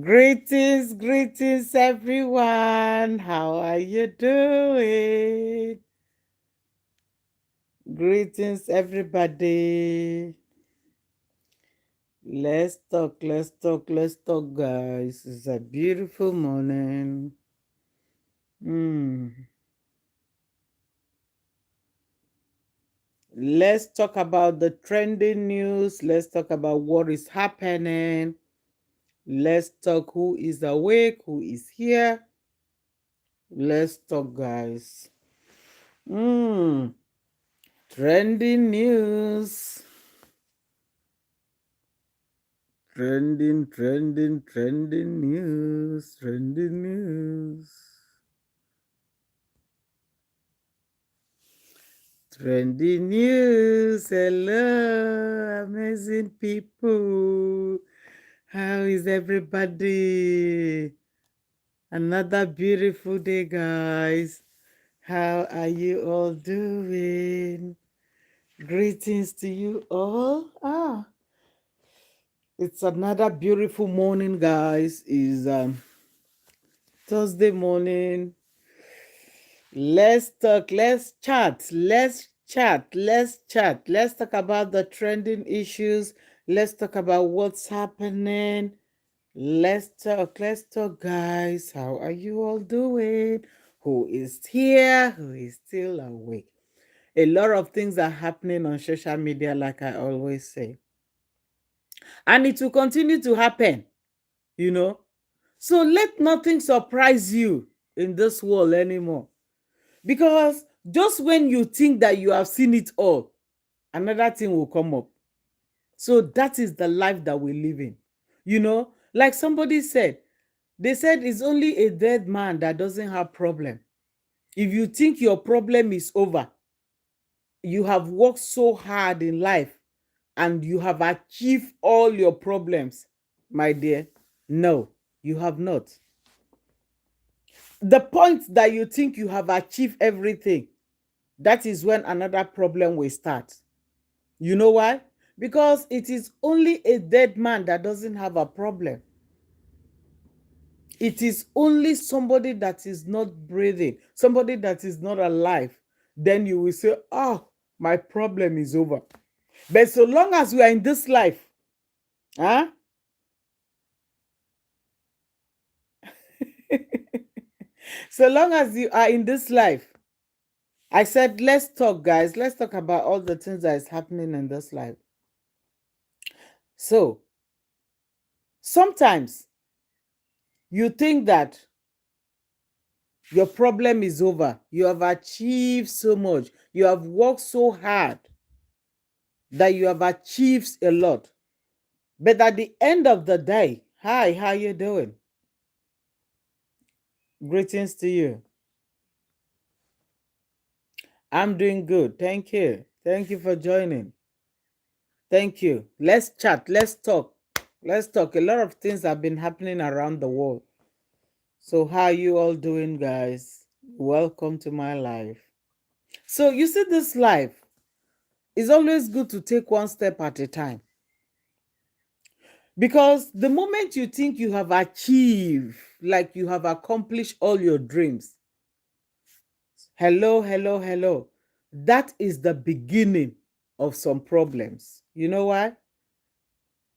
Greetings, greetings, everyone. How are you doing? Greetings, everybody. Let's talk, guys. It's a beautiful morning. Hmm. Let's talk about the trending news. Let's talk about what is happening. Let's talk who is awake, who is here. Let's talk, guys. Hmm. Trending news. Trending news, trending news, trending news. Hello, amazing people. How is everybody? Another beautiful day, guys. How are you all doing? Greetings to you all. It's another beautiful morning, guys. Is Thursday morning. Let's talk, let's chat. Let's talk about the trending issues. Let's talk about what's happening. Let's talk, guys. How are you all doing? Who is here? Who is still awake? A lot of things are happening on social media, like I always say. And it will continue to happen, you know. So let nothing surprise you in this world anymore. Because just when you think that you have seen it all, another thing will come up. So that is the life that we live in. Like somebody said, they said it's only a dead man that doesn't have problem. If you think your problem is over, you have worked so hard in life and you have achieved all your problems, my dear. No, you have not. The point that you think you have achieved everything, that is when another problem will start. You know why? Because it is only a dead man that doesn't have a problem. It is only somebody that is not breathing, somebody that is not alive. Then you will say, oh, my problem is over. But so long as we are in this life, huh? So long as you are in this life, I said, let's talk, guys. Let's talk about all the things that is happening in this life. So sometimes you think that your problem is over. You have achieved so much. You have worked so hard that you have achieved a lot. But at the end of the day, hi, how you doing? Greetings to you. I'm doing good. Thank you. Thank you for joining. Thank you. Let's chat. Let's talk. Let's talk. A lot of things have been happening around the world. So how are you all doing, guys? Welcome to my life. So you see, this life is always good to take one step at a time. Because the moment you think you have achieved, like you have accomplished all your dreams, hello, that is the beginning of some problems. You know why?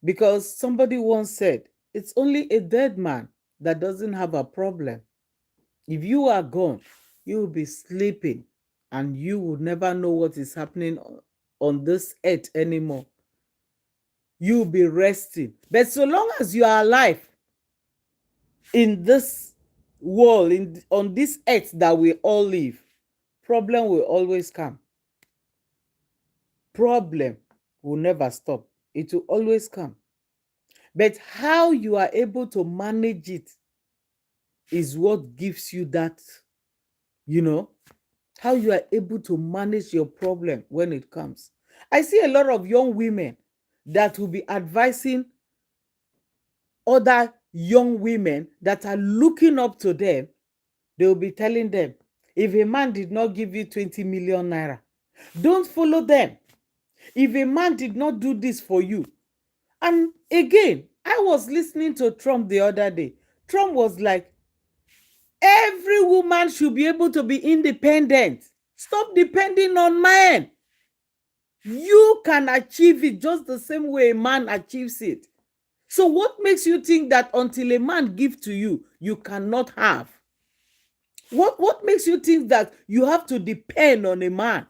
Because somebody once said, it's only a dead man that doesn't have a problem. If you are gone, you will be sleeping and you will never know what is happening on this earth anymore. You will be resting. But so long as you are alive, in this world, on this earth that we all live, problem will always come. Problem will never stop. It will always come. But how you are able to manage it is what gives you that, you know, how you are able to manage your problem when it comes. I see a lot of young women that will be advising other young women that are looking up to them. They will be telling them, if a man did not give you 20 million naira, don't follow them. If a man did not do this for you, and again, I was listening to Trump the other day. Trump was like, every woman should be able to be independent. Stop depending on men. You can achieve it just the same way a man achieves it. So what makes you think that until a man gives to you, you cannot have? What makes you think that you have to depend on a man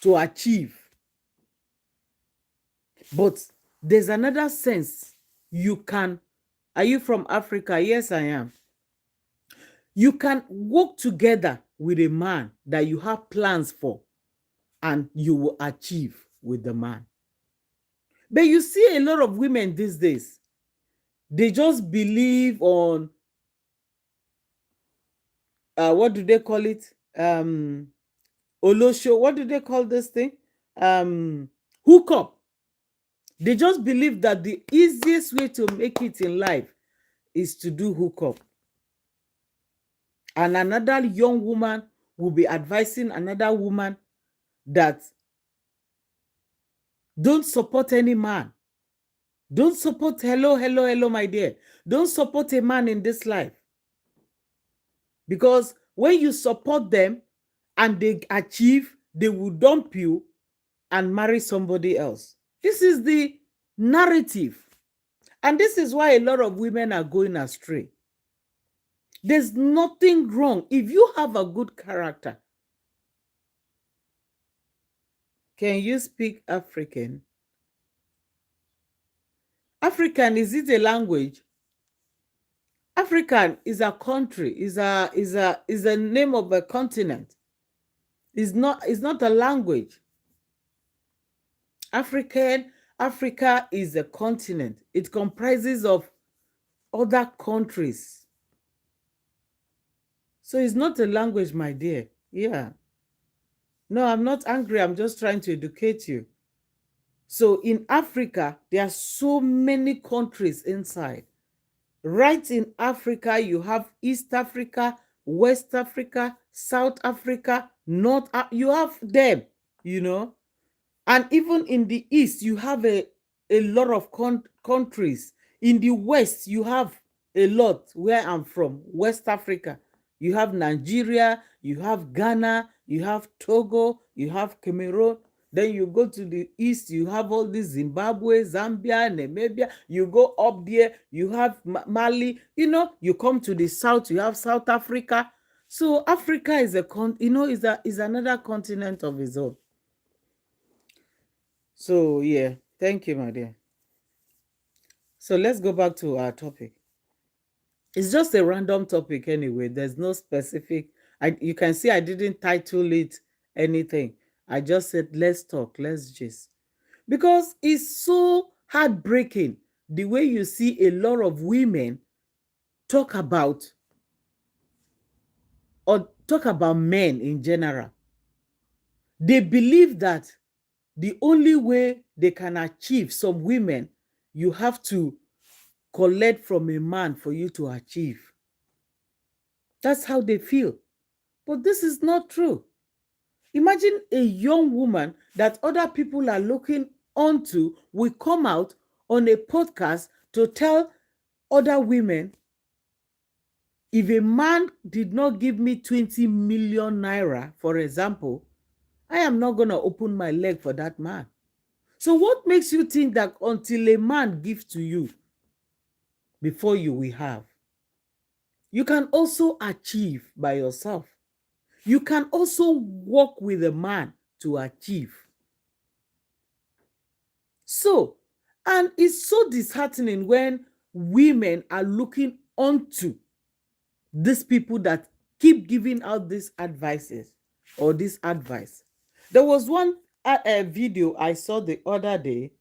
to achieve? But there's another sense you can. Are you from Africa? Yes, I am. You can work together with a man that you have plans for, and you will achieve with the man. But you see a lot of women these days, they just believe on what do they call it? Olosho, what do they call this thing? Hook up. They just believe that the easiest way to make it in life is to do hook up. And another young woman will be advising another woman that don't support any man. Don't support, hello, my dear. Don't support a man in this life. Because when you support them and they achieve, they will dump you and marry somebody else. This is the narrative. And this is why a lot of women are going astray. There's nothing wrong. If you have a good character, can you speak African? African, is it a language? African is a country, is a name of a continent. It's not a language. Africa is a continent. It comprises of other countries. So it's not a language, my dear. Yeah. No, I'm not angry. I'm just trying to educate you. So in Africa, there are so many countries inside. Right in Africa, you have East Africa, West Africa, South Africa, you have them, you know. And even in the East, you have a lot of countries. In the West, you have a lot. Where I'm from, West Africa, you have Nigeria, you have Ghana, you have Togo, you have Cameroon. Then you go to the East, you have all this Zimbabwe, Zambia, Namibia. You go up there, you have Mali. You know, you come to the South, you have South Africa. So Africa is is another continent of its own. So yeah, thank you, my dear. So let's go back to our topic. It's just a random topic anyway. There's no specific. You can see I didn't title it anything. I just said let's talk, let's just, because it's so heartbreaking the way you see a lot of women talk about men in general. They believe that the only way they can achieve, some women, you have to collect from a man for you to achieve. That's how they feel. But this is not true. Imagine a young woman that other people are looking onto will come out on a podcast to tell other women, if a man did not give me 20 million naira, for example, I am not going to open my leg for that man. So what makes you think that until a man gives to you, before you will have? You can also achieve by yourself. You can also work with a man to achieve. So, and it's so disheartening when women are looking onto these people that keep giving out these advices or this advice. There was one video I saw the other day.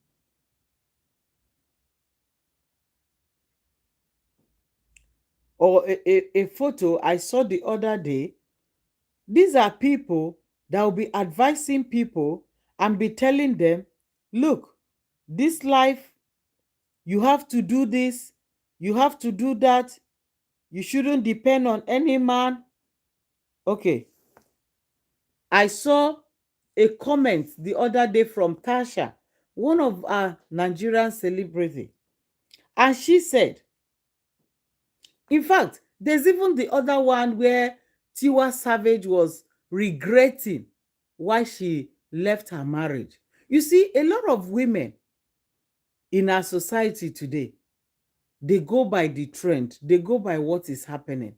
Or a photo I saw the other day. These are people that will be advising people and be telling them, look, this life, you have to do this, you have to do that, you shouldn't depend on any man. Okay. I saw a comment the other day from Tasha, one of our Nigerian celebrity. And she said, in fact, there's even the other one where Tiwa Savage was regretting why she left her marriage. You see, a lot of women in our society today, they go by the trend, they go by what is happening.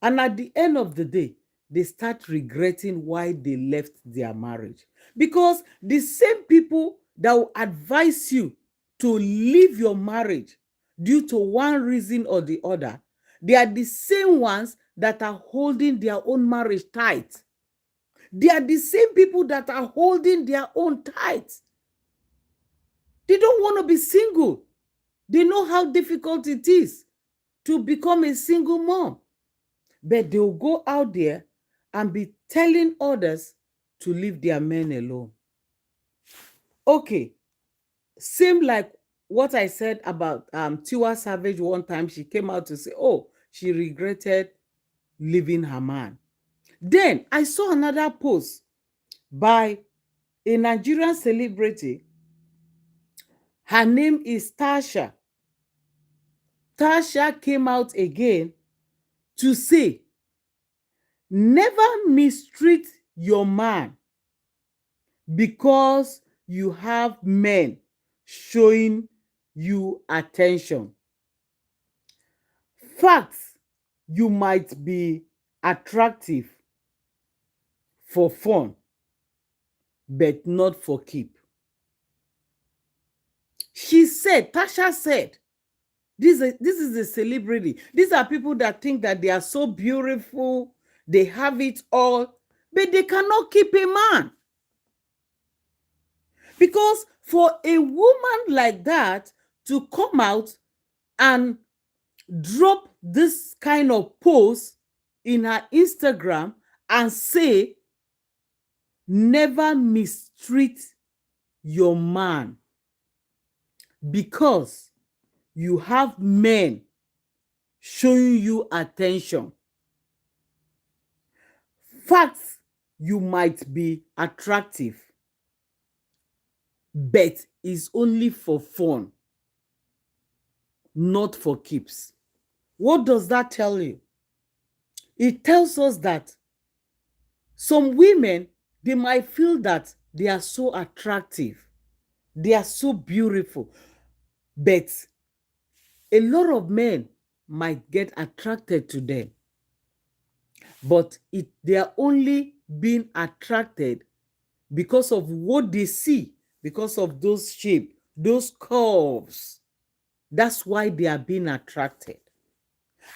And at the end of the day, they start regretting why they left their marriage. Because the same people that will advise you to leave your marriage due to one reason or the other, they are the same ones that are holding their own marriage tight. They are the same people that are holding their own tight. They don't want to be single. They know how difficult it is to become a single mom. But they'll go out there and be telling others to leave their men alone. Okay, same like what I said about Tiwa Savage one time. She came out to say, oh, she regretted leaving her man. Then I saw another post by a Nigerian celebrity. Her name is Tasha. Tasha came out again to say, never mistreat your man because you have men showing you attention. Facts, you might be attractive for fun, but not for keep. She said, Tasha said, this is a celebrity. These are people that think that they are so beautiful, they have it all, but they cannot keep a man. Because for a woman like that to come out and drop this kind of post in her Instagram and say, never mistreat your man because you have men showing you attention. Facts, you might be attractive, but it's only for fun, not for keeps. What does that tell you? It tells us that some women, they might feel that they are so attractive, they are so beautiful, but a lot of men might get attracted to them. But they are only being attracted because of what they see, because of those shapes, those curves. That's why they are being attracted.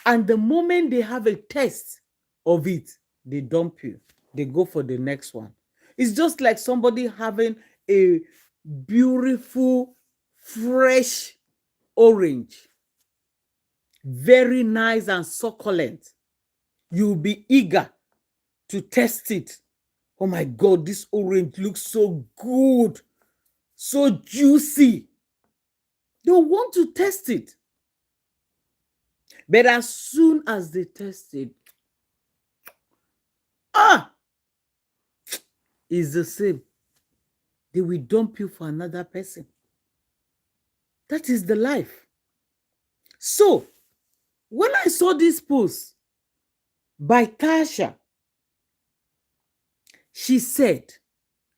And the moment they have a taste of it, they dump you. They go for the next one. It's just like somebody having a beautiful, fresh orange. Very nice and succulent. You'll be eager to test it. Oh my God, this orange looks so good, so juicy. They'll want to test it. But as soon as they test it, it's the same. They will dump you for another person. That is the life. So, when I saw this post by Tasha, she said,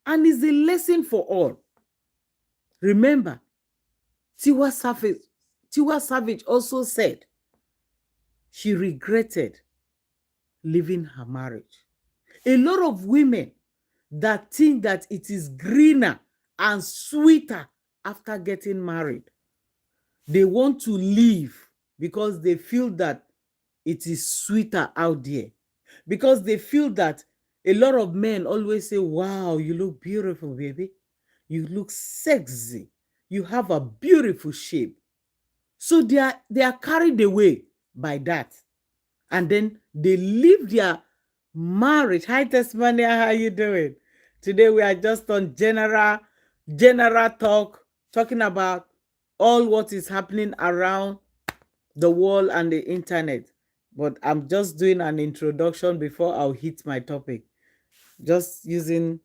and it's a lesson for all. Remember, Tiwa Savage also said she regretted leaving her marriage. A lot of women that think that it is greener and sweeter after getting married, they want to leave because they feel that it is sweeter out there. Because they feel that a lot of men always say, wow, you look beautiful, baby. You look sexy. You have a beautiful shape. So they are carried away by that. And then they leave their marriage. Hi, Tesmania, how you doing? Today we are just on general talk, talking about all what is happening around the world and the internet. But I'm just doing an introduction before I'll hit my topic. Just using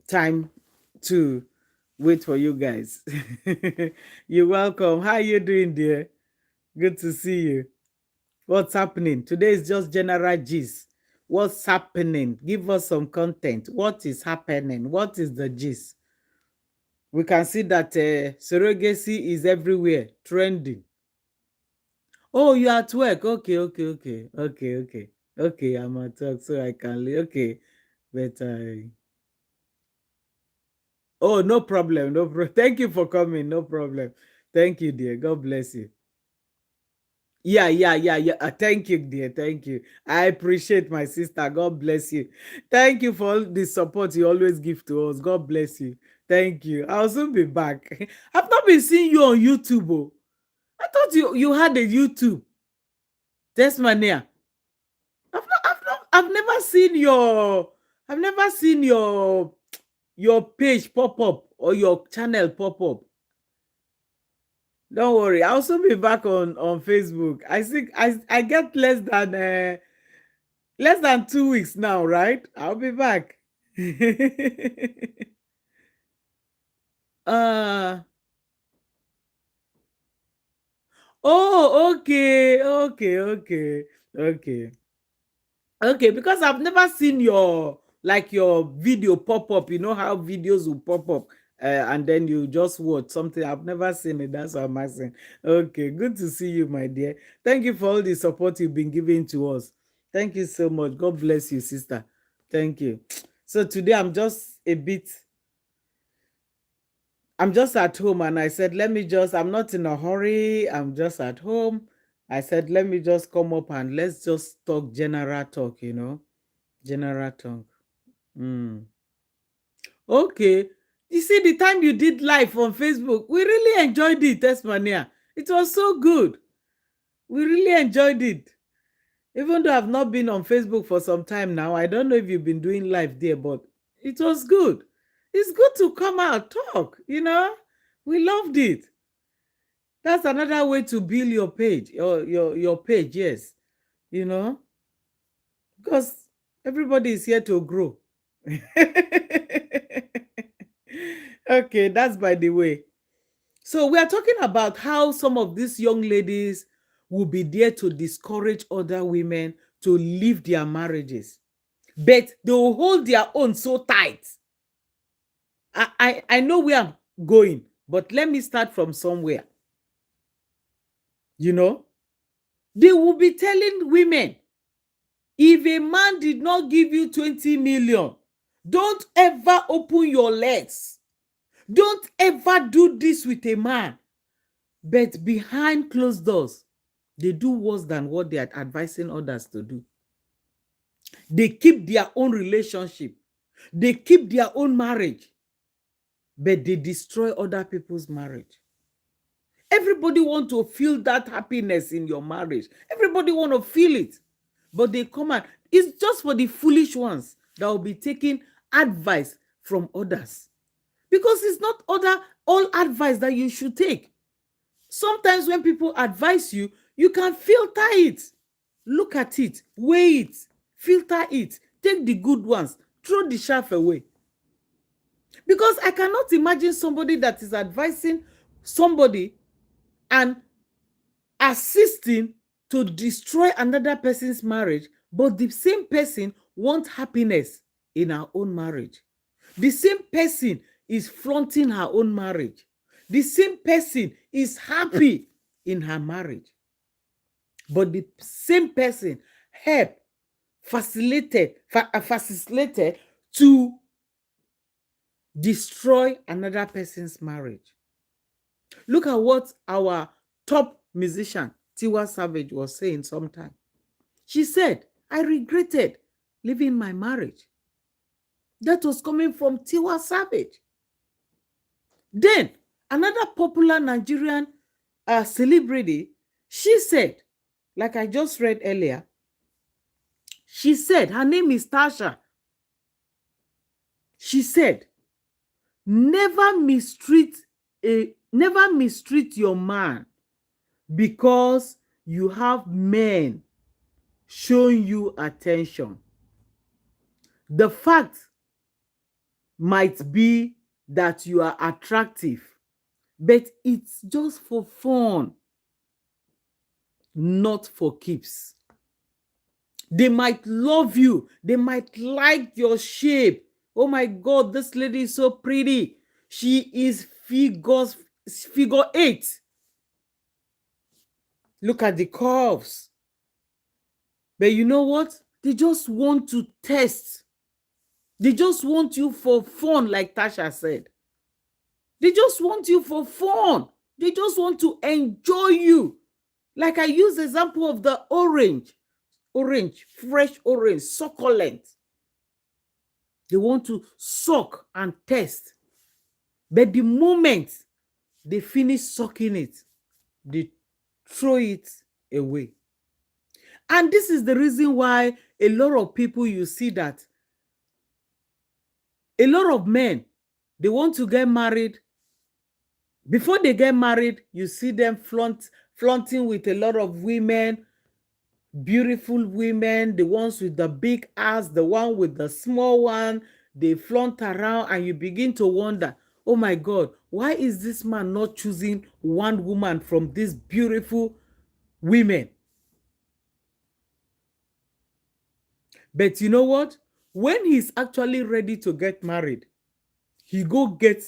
time to wait for you guys. You're welcome. How are you doing, dear? Good to see you. What's happening? Today is just general gist. What's happening? Give us some content. What is happening? What is the gist? We can see that surrogacy is everywhere, trending. Oh, you're at work. Okay, okay, okay, okay, okay. Okay, I'm at work, so I can leave. Okay, but oh, no problem, no problem. Thank you for coming. No problem. Thank you, dear. God bless you. Yeah, yeah, yeah, yeah. Thank you, dear. Thank you. I appreciate my sister. God bless you. Thank you for all the support you always give to us. God bless you. Thank you. I'll soon be back. I've not been seeing you on YouTube. Oh. I thought you had a YouTube. Testmania. I've never seen I've never seen your page pop up or your channel pop up. Don't worry, I'll also be back on Facebook. I think I get less than 2 weeks now, right? I'll be back. uh oh, okay, okay, okay, okay. Okay, because I've never seen your video pop up. You know how videos will pop up and then you just watch something. I've never seen it. That's what I'm asking. Okay, good to see you, my dear. Thank you for all the support you've been giving to us. Thank you so much. God bless you, sister. Thank you. So today I'm just at home and I said, I'm not in a hurry. I'm just at home. I said, let me just come up and let's just talk general talk, general talk. Mm. Okay. You see, the time you did live on Facebook, we really enjoyed it, Testmania. It was so good. We really enjoyed it. Even though I've not been on Facebook for some time now, I don't know if you've been doing live there, but it was good. It's good to come out, talk. We loved it. That's another way to build your page, your page, yes. You know, because everybody is here to grow. Okay, that's by the way. So we are talking about how some of these young ladies will be there to discourage other women to leave their marriages, but they will hold their own so tight. I know where I'm going, but let me start from somewhere. You know, they will be telling women, if a man did not give you 20 million, don't ever open your legs. Don't ever do this with a man. But behind closed doors, they do worse than what they are advising others to do. They keep their own relationship. They keep their own marriage. But they destroy other people's marriage. Everybody want to feel that happiness in your marriage. Everybody want to feel it. But they come out. It's just for the foolish ones that will be taking advice from others. Because it's not all advice that you should take. Sometimes when people advise you, you can filter it. Look at it, weigh it, filter it, take the good ones, throw the chaff away. Because I cannot imagine somebody that is advising somebody and assisting to destroy another person's marriage, but the same person wants happiness in her own marriage. The same person is flaunting her own marriage. The same person is happy in her marriage. But the same person helped, facilitated to destroy another person's marriage. Look at what our top musician, Tiwa Savage, was saying sometime. She said, I regretted leaving my marriage. That was coming from Tiwa Savage. Then, another popular Nigerian celebrity, she said, like I just read earlier, she said, her name is Tasha. She said, never mistreat your man because you have men showing you attention. The fact might be that you are attractive, but it's just for fun, not for keeps. They might love you. They might like your shape. Oh my God, this lady is so pretty. She is figure 8. Look at the curves. But you know what? They just want to test. They just want you for fun, like Tasha said. They just want you for fun. They just want to enjoy you. Like I use the example of the orange, fresh orange, succulent. They want to suck and test. But the moment they finish sucking it, they throw it away. And this is the reason why a lot of people, you see that a lot of men, they want to get married. Before they get married, you see them flaunting with a lot of women, beautiful women, the ones with the big ass, the one with the small one. They flaunt around and you begin to wonder, oh my God, why is this man not choosing one woman from these beautiful women? But you know what? When he's actually ready to get married, he go get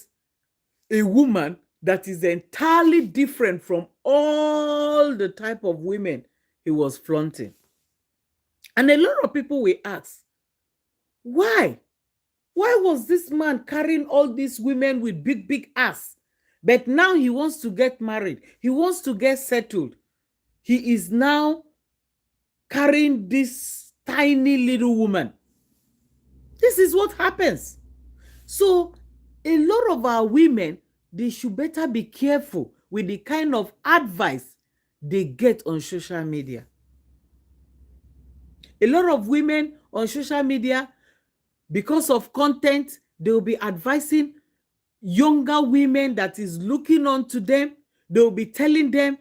a woman that is entirely different from all the type of women he was flaunting. And a lot of people will ask, why? Why was this man carrying all these women with big ass? But now he wants to get married. He wants to get settled. He is now carrying this tiny little woman. This is what happens. So a lot of our women, they should better be careful with the kind of advice they get on social media. A lot of women on social media, because of content, they will be advising younger women that is looking on to them. They will be telling them,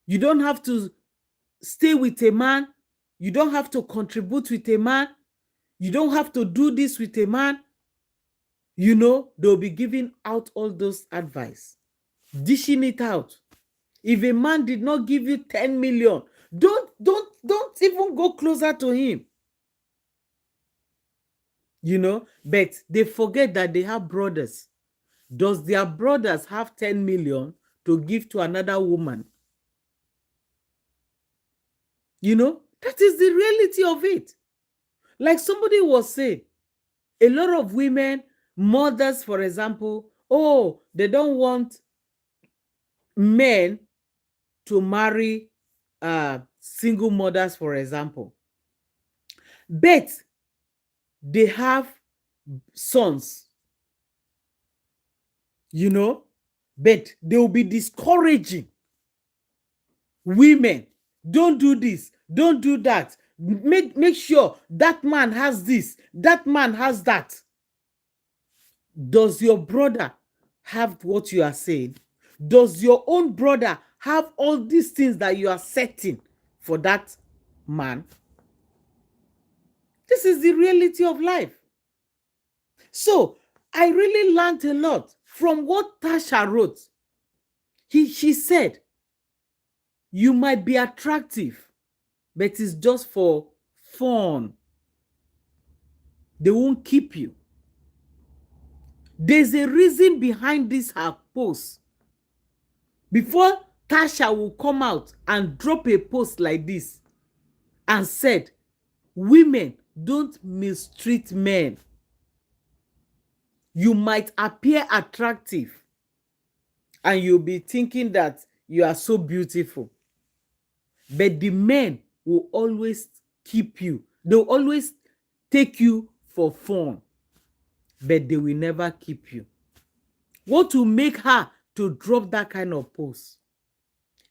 you don't have to stay with a man. You don't have to contribute with a man. You don't have to do this with a man. You know, they'll be giving out all those advice, dishing it out. If a man did not give you 10 million, don't even go closer to him. You know, but they forget that they have brothers. Does their brothers have 10 million to give to another woman? You know, that is the reality of it. Like somebody was saying, a lot of women, mothers, for example, oh, they don't want men to marry single mothers, for example. But they have sons, you know, but they will be discouraging women. Don't do this, don't do that. Make sure that man has this, that man has that. Does your brother have what you are saying? Does your own brother have all these things that you are setting for that man? This is the reality of life. So I really learned a lot from what Tasha wrote. She said, you might be attractive, but it's just for fun. They won't keep you. There's a reason behind this her post. Before Tasha will come out and drop a post like this and said, women don't mistreat men. You might appear attractive and you'll be thinking that you are so beautiful. But the men will always keep you. They'll always take you for fun. But they will never keep you. What will make her to drop that kind of post?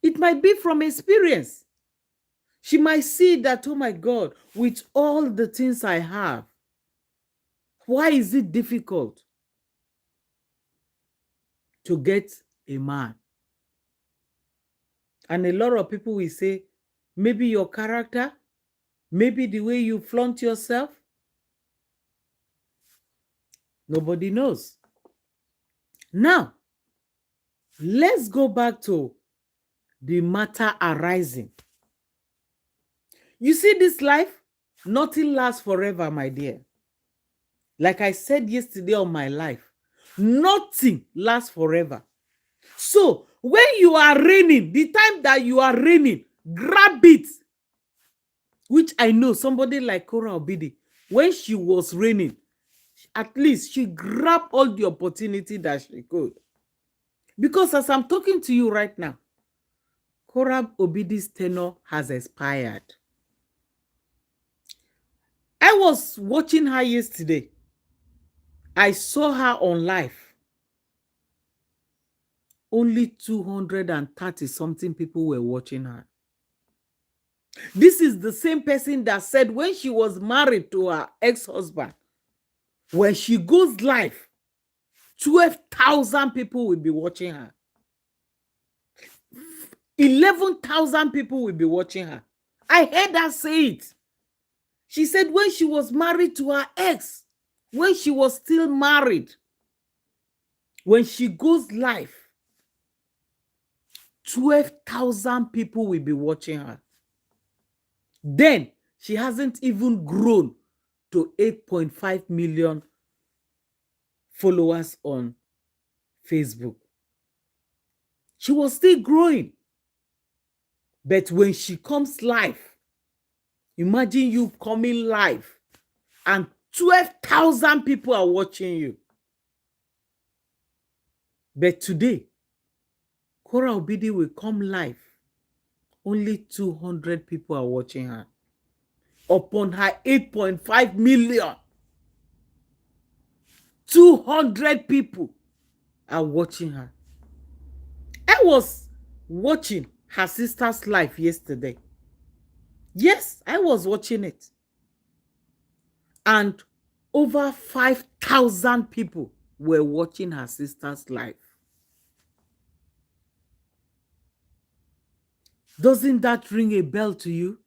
It might be from experience. She might see that, oh my God, with all the things I have, why is it difficult to get a man? And a lot of people will say, maybe your character, maybe the way you flaunt yourself. Nobody knows. Now, let's go back to the matter arising. You see, this life, nothing lasts forever, my dear. Like I said yesterday on my life, nothing lasts forever. So, when you are raining, the time that you are raining, grab it. Which I know somebody like Kora Obidi, when she was raining, at least she grabbed all the opportunity that she could. Because as I'm talking to you right now, Kora Obidi's tenure has expired. I was watching her yesterday. I saw her on live. Only 230 something people were watching her. This is the same person that said when she was married to her ex-husband, when she goes live, 12,000 people will be watching her. 11,000 people will be watching her. I heard her say it. She said when she was married to her ex, when she was still married, when she goes live, 12,000 people will be watching her. Then she hasn't even grown to 8.5 million followers on Facebook. She was still growing. But when she comes live, imagine you coming live and 12,000 people are watching you. But today, Kora Obidi will come live. Only 200 people are watching her. Upon her 8.5 million, 200 people are watching her. I was watching her sister's live yesterday. Yes, I was watching it. And over 5,000 people were watching her sister's live. Doesn't that ring a bell to you?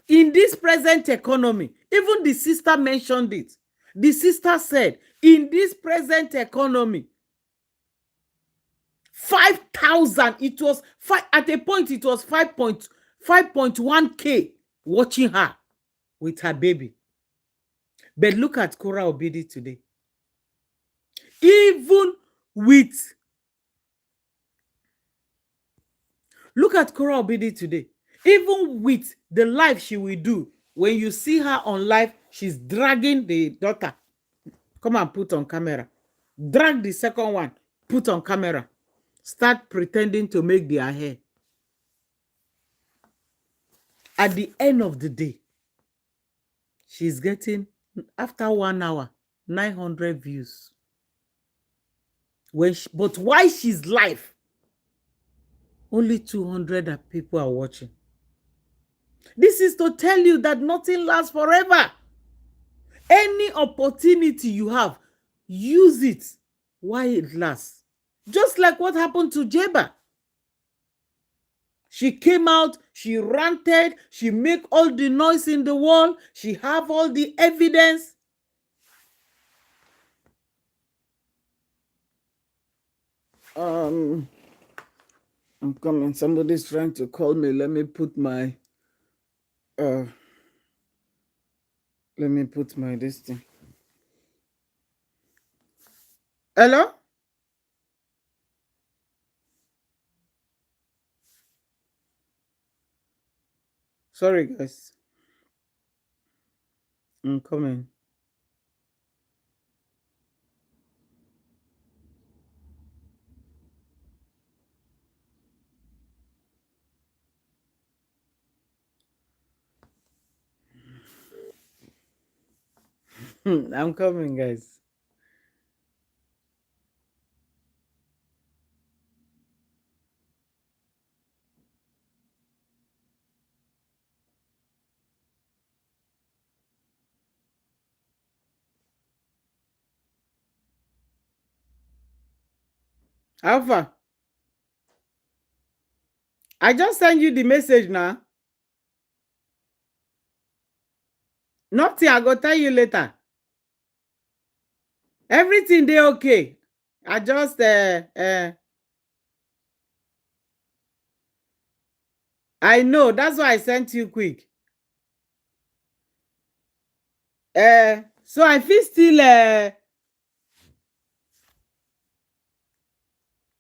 In this present economy, even the sister mentioned it. The sister said, in this present economy, 5,000, it was at a point it was 5.1K watching her with her baby. But look at Kora Obidi today. Look at Kora Obidi today. Even with the live she will do, when you see her on live, she's dragging the daughter. Come and put on camera. Drag the second one, put on camera. Start pretending to make their hair. At the end of the day, she's getting, after 1 hour, 900 views. But why she's live, only 200 people are watching. This is to tell you that nothing lasts forever. Any opportunity you have, use it while it lasts. Just like what happened to Jeba. She came out, she ranted, she made all the noise in the world, she have all the evidence. I'm coming. Somebody's trying to call me. Let me put my this thing. Hello? Sorry, guys. I'm coming. I'm coming, guys. Alpha, I just sent you the message now. Nothing, I go tell you later. Everything they okay. I just I know, that's why I sent you quick. So I feel still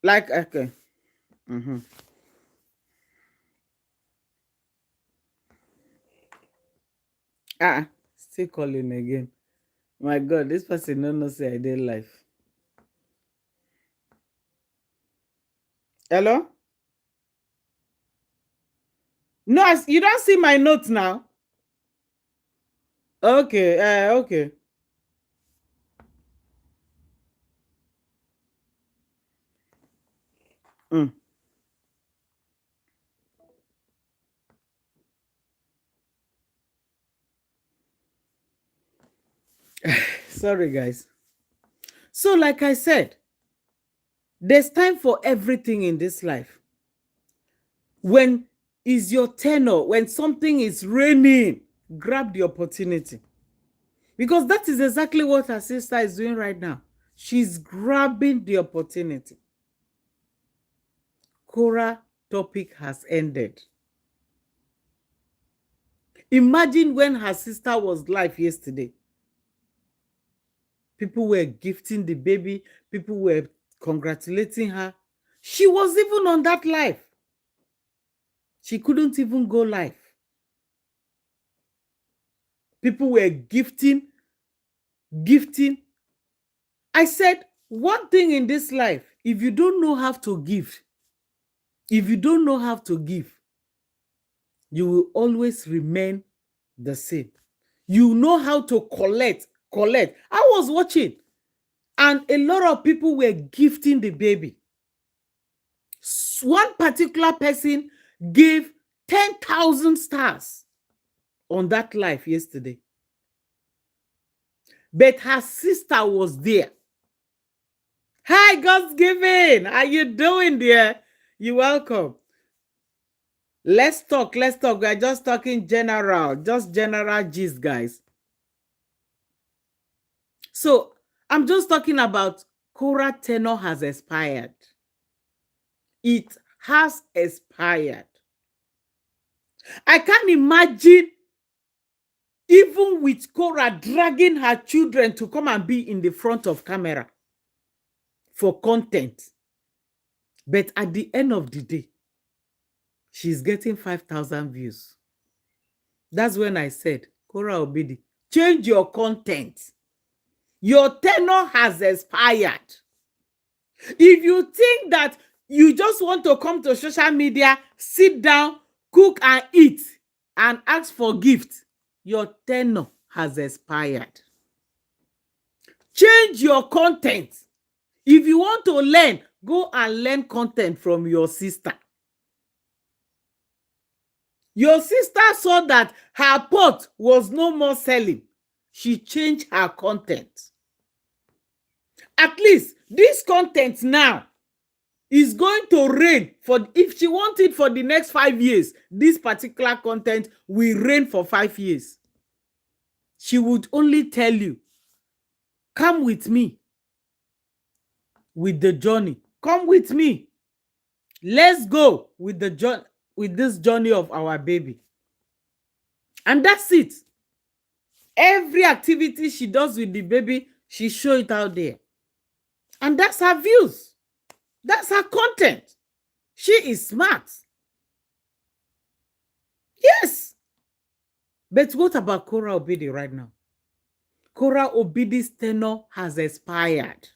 like okay. Mm-hmm. Still calling again. My God, this person don't know say I did life. Hello? No, you don't see my notes now. Okay, okay. Mm. Sorry, guys. So, like I said, there's time for everything in this life. When is your tenor, when something is raining, grab the opportunity. Because that is exactly what her sister is doing right now. She's grabbing the opportunity. Korah topic has ended. Imagine when her sister was live yesterday. People were gifting the baby. People were congratulating her. She was even on that live. She couldn't even go live. People were gifting. I said, one thing in this life, if you don't know how to give, you will always remain the same. You know how to collect. I was watching, and a lot of people were gifting the baby. One particular person gave 10,000 stars on that live yesterday. But her sister was there. Hi, God's giving. How you doing, dear? You're welcome. Let's talk. We are just talking general, just general gist, guys. So I'm just talking about Korah tenure has expired. It has expired. I can't imagine even with Korah dragging her children to come and be in the front of camera for content. But at the end of the day, she's getting 5,000 views. That's when I said, Korah Obidi, change your content. Your tenure has expired. If you think that you just want to come to social media, sit down, cook and eat, and ask for gifts, your tenure has expired. Change your content. If you want to learn, go and learn content from your sister. Your sister saw that her pot was no more selling. She changed her content. At least this content now is going to reign for, if she wants it for the next 5 years, this particular content will reign for 5 years. She would only tell you, come with me with the journey. Come with me. Let's go with the journey, with this journey of our baby. And that's it. Every activity she does with the baby, she show it out there. And that's her views. That's her content. She is smart. Yes. But what about Korah Obidi right now? Korah Obidi's tenure has expired.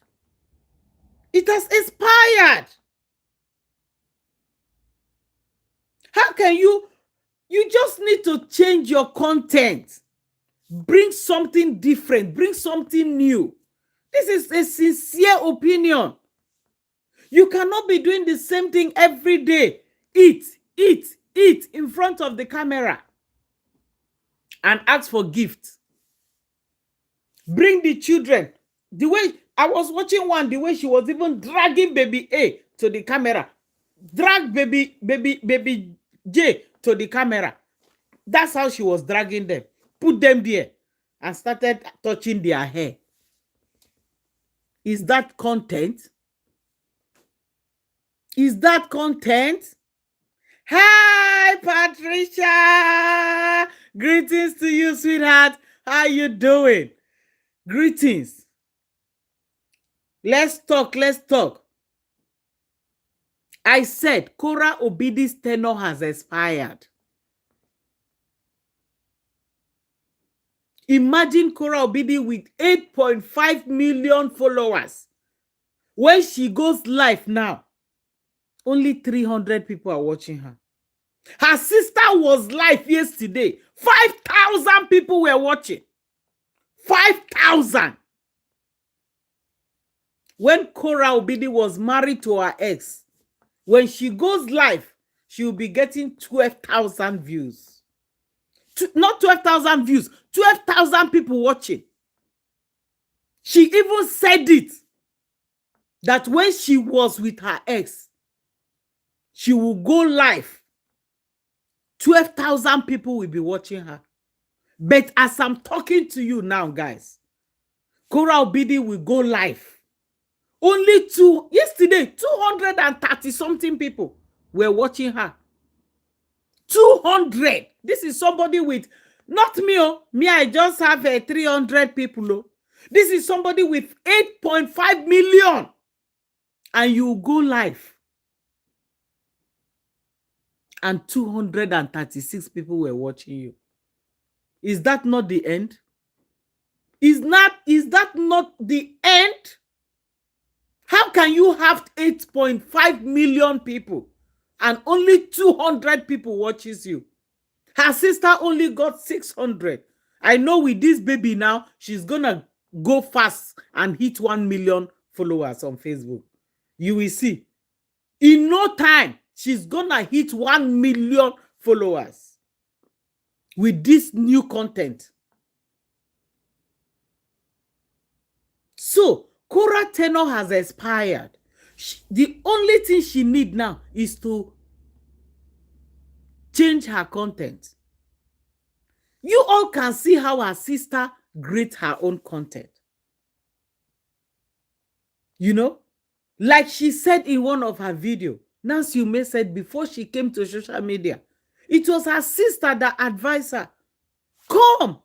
It has expired. How can you just need to change your content. Bring something different. Bring something new. This is a sincere opinion. You cannot be doing the same thing every day. Eat in front of the camera and ask for gifts. Bring the children. The way I was watching one, the way she was even dragging baby A to the camera. Drag baby J to the camera. That's how she was dragging them. Put them there and started touching their hair. Is that content? Is that content? Hi, Patricia. Greetings to you, sweetheart. How you doing? Greetings. Let's talk. Let's talk. I said Kora Obidi's tenure has expired. Imagine Kora Obidi with 8.5 million followers. When she goes live now, only 300 people are watching her. Her sister was live yesterday. 5,000 people were watching. 5,000. When Kora Obidi was married to her ex, when she goes live, she will be getting 12,000 views. Not 12,000 views, 12,000 people watching. She even said it, that when she was with her ex, she will go live. 12,000 people will be watching her. But as I'm talking to you now, guys, Kora Obidi will go live. Only yesterday, 230 something people were watching her. 200. This is somebody with, not me, me, I just have 300 people. This is somebody with 8.5 million. And you go live. And 236 people were watching you. Is that not the end? Is that not the end? How can you have 8.5 million people and only 200 people watches you? Her sister only got 600. I know with this baby now, she's gonna go fast and hit 1 million followers on Facebook. You will see. In no time, she's gonna hit 1 million followers with this new content. So, Kora tenure has expired. The only thing she needs now is to change her content. You all can see how her sister grades her own content. You know, like she said in one of her videos, Nancy Umeh said before she came to social media, it was her sister that advised her, come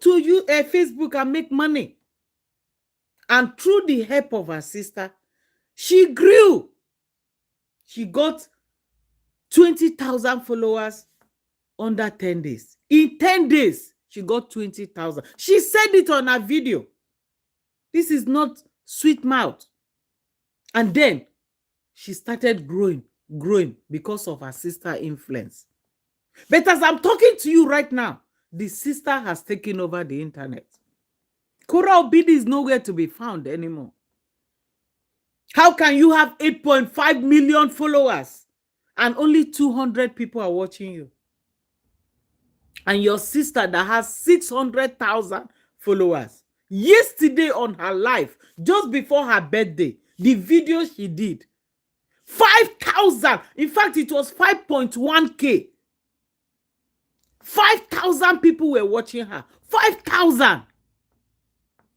to you Facebook and make money. And through the help of her sister, she grew. She got 20,000 followers under 10 days. In 10 days, she got 20,000. She said it on her video. This is not sweet mouth. And then she started growing because of her sister influence. But as I'm talking to you right now, the sister has taken over the internet. Kora Obidi is nowhere to be found anymore. How can you have 8.5 million followers and only 200 people are watching you? And your sister that has 600,000 followers, yesterday on her live, just before her birthday, the video she did, 5,000. In fact, it was 5.1K. 5,000 people were watching her. 5,000.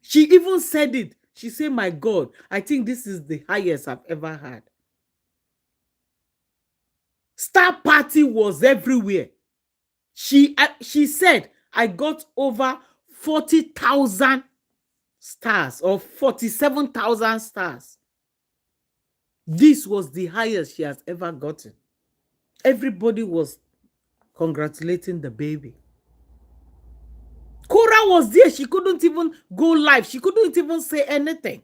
She even said it. She said, my God, I think this is the highest I've ever had. Star Party was everywhere. She said, I got over 40,000 stars or 47,000 stars. This was the highest she has ever gotten. Everybody was congratulating the baby. Kora was there. She couldn't even go live. She couldn't even say anything.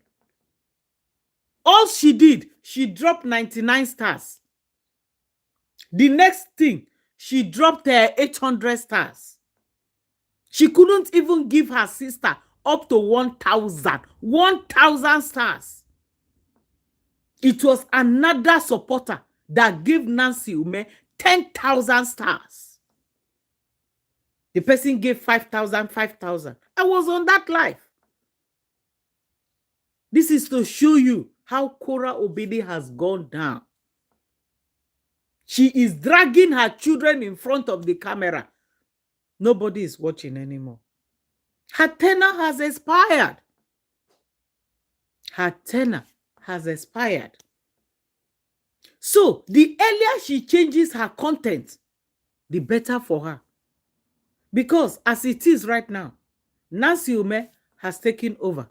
All she did, she dropped 99 stars. The next thing, she dropped her 800 stars. She couldn't even give her sister up to 1,000. 1,000 stars. It was another supporter that gave Nancy Umeh 10,000 stars. The person gave 5,000, 5,000. I was on that live. This is to show you how Kora Obidi has gone down. She is dragging her children in front of the camera. Nobody is watching anymore. Her tenure has expired. her tenure has expired. So the earlier she changes her content, the better for her. Because as it is right now, Nancy Ume has taken over.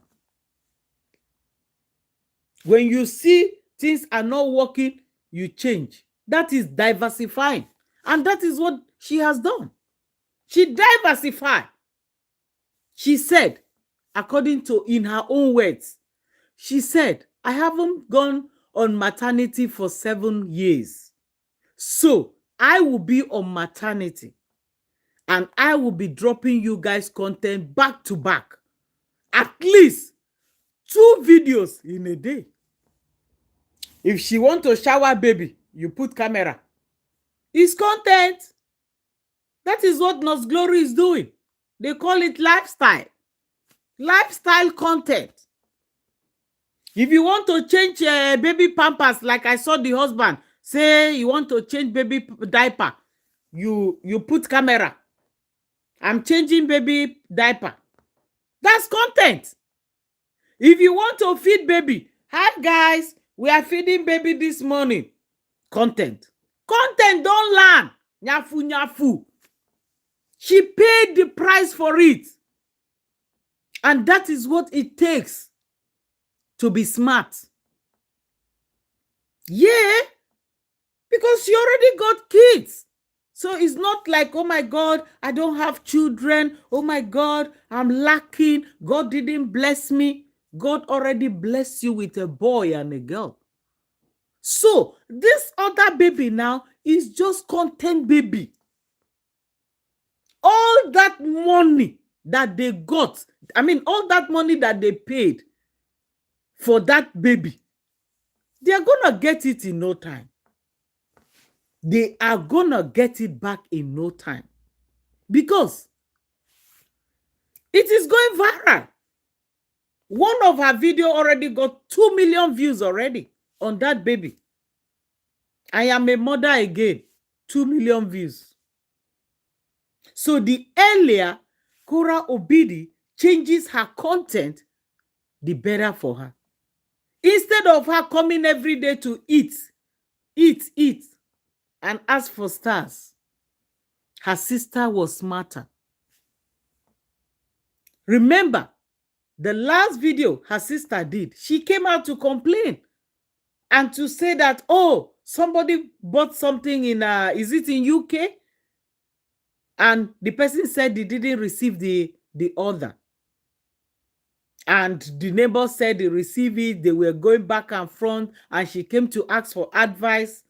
When you see things are not working, you change. That is diversifying. And that is what she has done. She diversified. She said, according to in her own words, she said, I haven't gone on maternity for 7 years. So I will be on maternity and I will be dropping you guys content back to back. At least 2 videos in a day. If she want to shower baby, you put camera. It's content. That is what Nurse Glory is doing. They call it lifestyle. Lifestyle content. If you want to change baby pampers, like I saw the husband say you want to change baby diaper, you put camera. I'm changing baby diaper. That's content. If you want to feed baby, hi guys, we are feeding baby this morning. Content. Content don't land. Nyafu nyafu. She paid the price for it. And that is what it takes to be smart. Yeah, because she already got kids. So it's not like, oh my God, I don't have children. Oh my God, I'm lacking. God didn't bless me. God already blessed you with a boy and a girl. So this other baby now is just content baby. All that money that they got, all that money that they paid for that baby, they are gonna get it in no time. They are gonna get it back in no time. Because it is going viral. One of her video already got 2 million views already on that baby. I am a mother again. 2 million views. So the earlier Kora Obidi changes her content, the better for her. Instead of her coming every day to eat, and ask for stars, her sister was smarter. Remember, the last video her sister did, she came out to complain and to say that, oh, somebody bought something in, is it in UK? And the person said they didn't receive the order. And the neighbor said they received it, they were going back and front, and she came to ask for advice.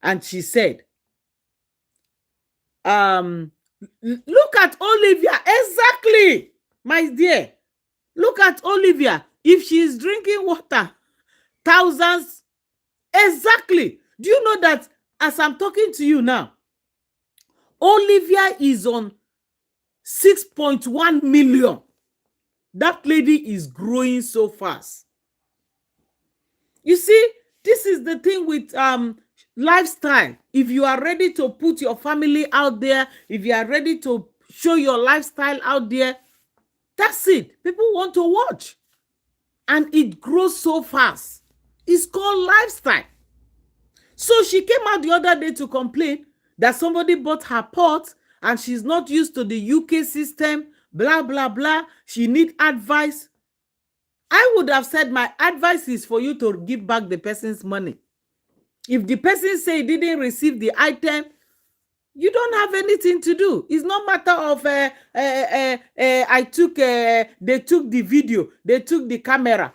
And she said, look at Olivia. Exactly, my dear. Look at Olivia. If she is drinking water, thousands. Exactly. Do you know that as I'm talking to you now, Olivia is on 6.1 million. That lady is growing so fast. You see, this is the thing with lifestyle. If you are ready to put your family out there, if you are ready to show your lifestyle out there, that's it. People want to watch. And it grows so fast. It's called lifestyle. So she came out the other day to complain that somebody bought her pot and she's not used to the UK system, blah, blah, blah. She need advice. I would have said my advice is for you to give back the person's money. If the person say he didn't receive the item, you don't have anything to do. It's not matter of they took the video, they took the camera.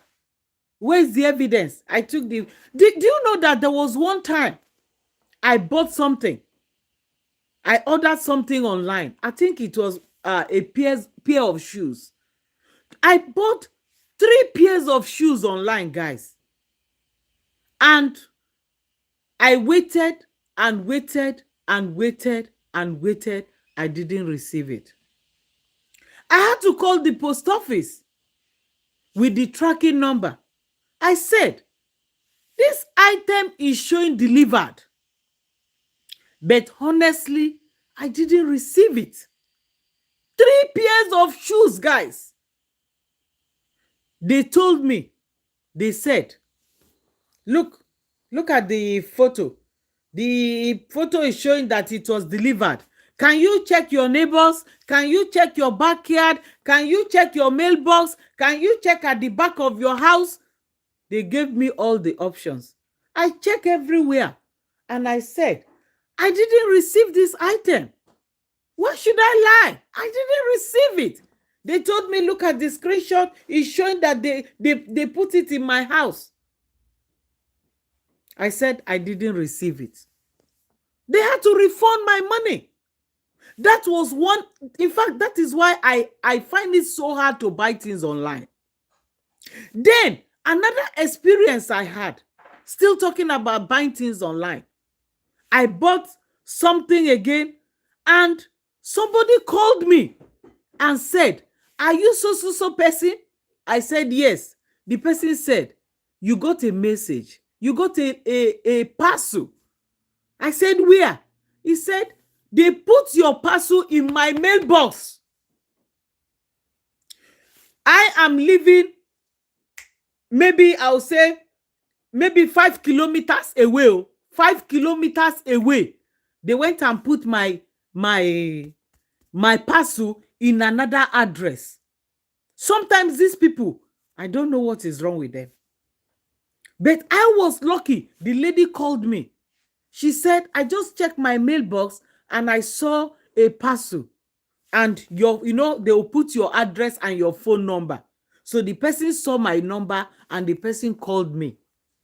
Where's the evidence? I took the... Do you know that there was one time I bought something? I ordered something online. I think it was a pair of shoes. I bought 3 pairs of shoes online, guys. And I waited and waited and waited and waited. I didn't receive it. I had to call the post office with the tracking number. I said, this item is showing delivered. But honestly, I didn't receive it. 3 pairs of shoes, guys. They told me, they said, look, look at the photo. The photo is showing that it was delivered. Can you check your neighbors? Can you check your backyard? Can you check your mailbox? Can you check at the back of your house? They gave me all the options. I checked everywhere and I said, I didn't receive this item. Why should I lie? I didn't receive it. They told me, look at the screenshot. It's showing that they put it in my house. I said I didn't receive it. They had to refund my money. That was one. In fact, that is why I find it so hard to buy things online. Then another experience I had, still talking about buying things online. I bought something again and somebody called me and said, are you so person? I said yes. The person said, you got a message. You got a parcel. I said, where? He said, they put your parcel in my mailbox. I am living, maybe I'll say, maybe 5 kilometers away. 5 kilometers away. They went and put my parcel in another address. Sometimes these people, I don't know what is wrong with them. But I was lucky. The lady called me. She said, I just checked my mailbox and I saw a parcel. And they will put your address and your phone number. So the person saw my number and the person called me.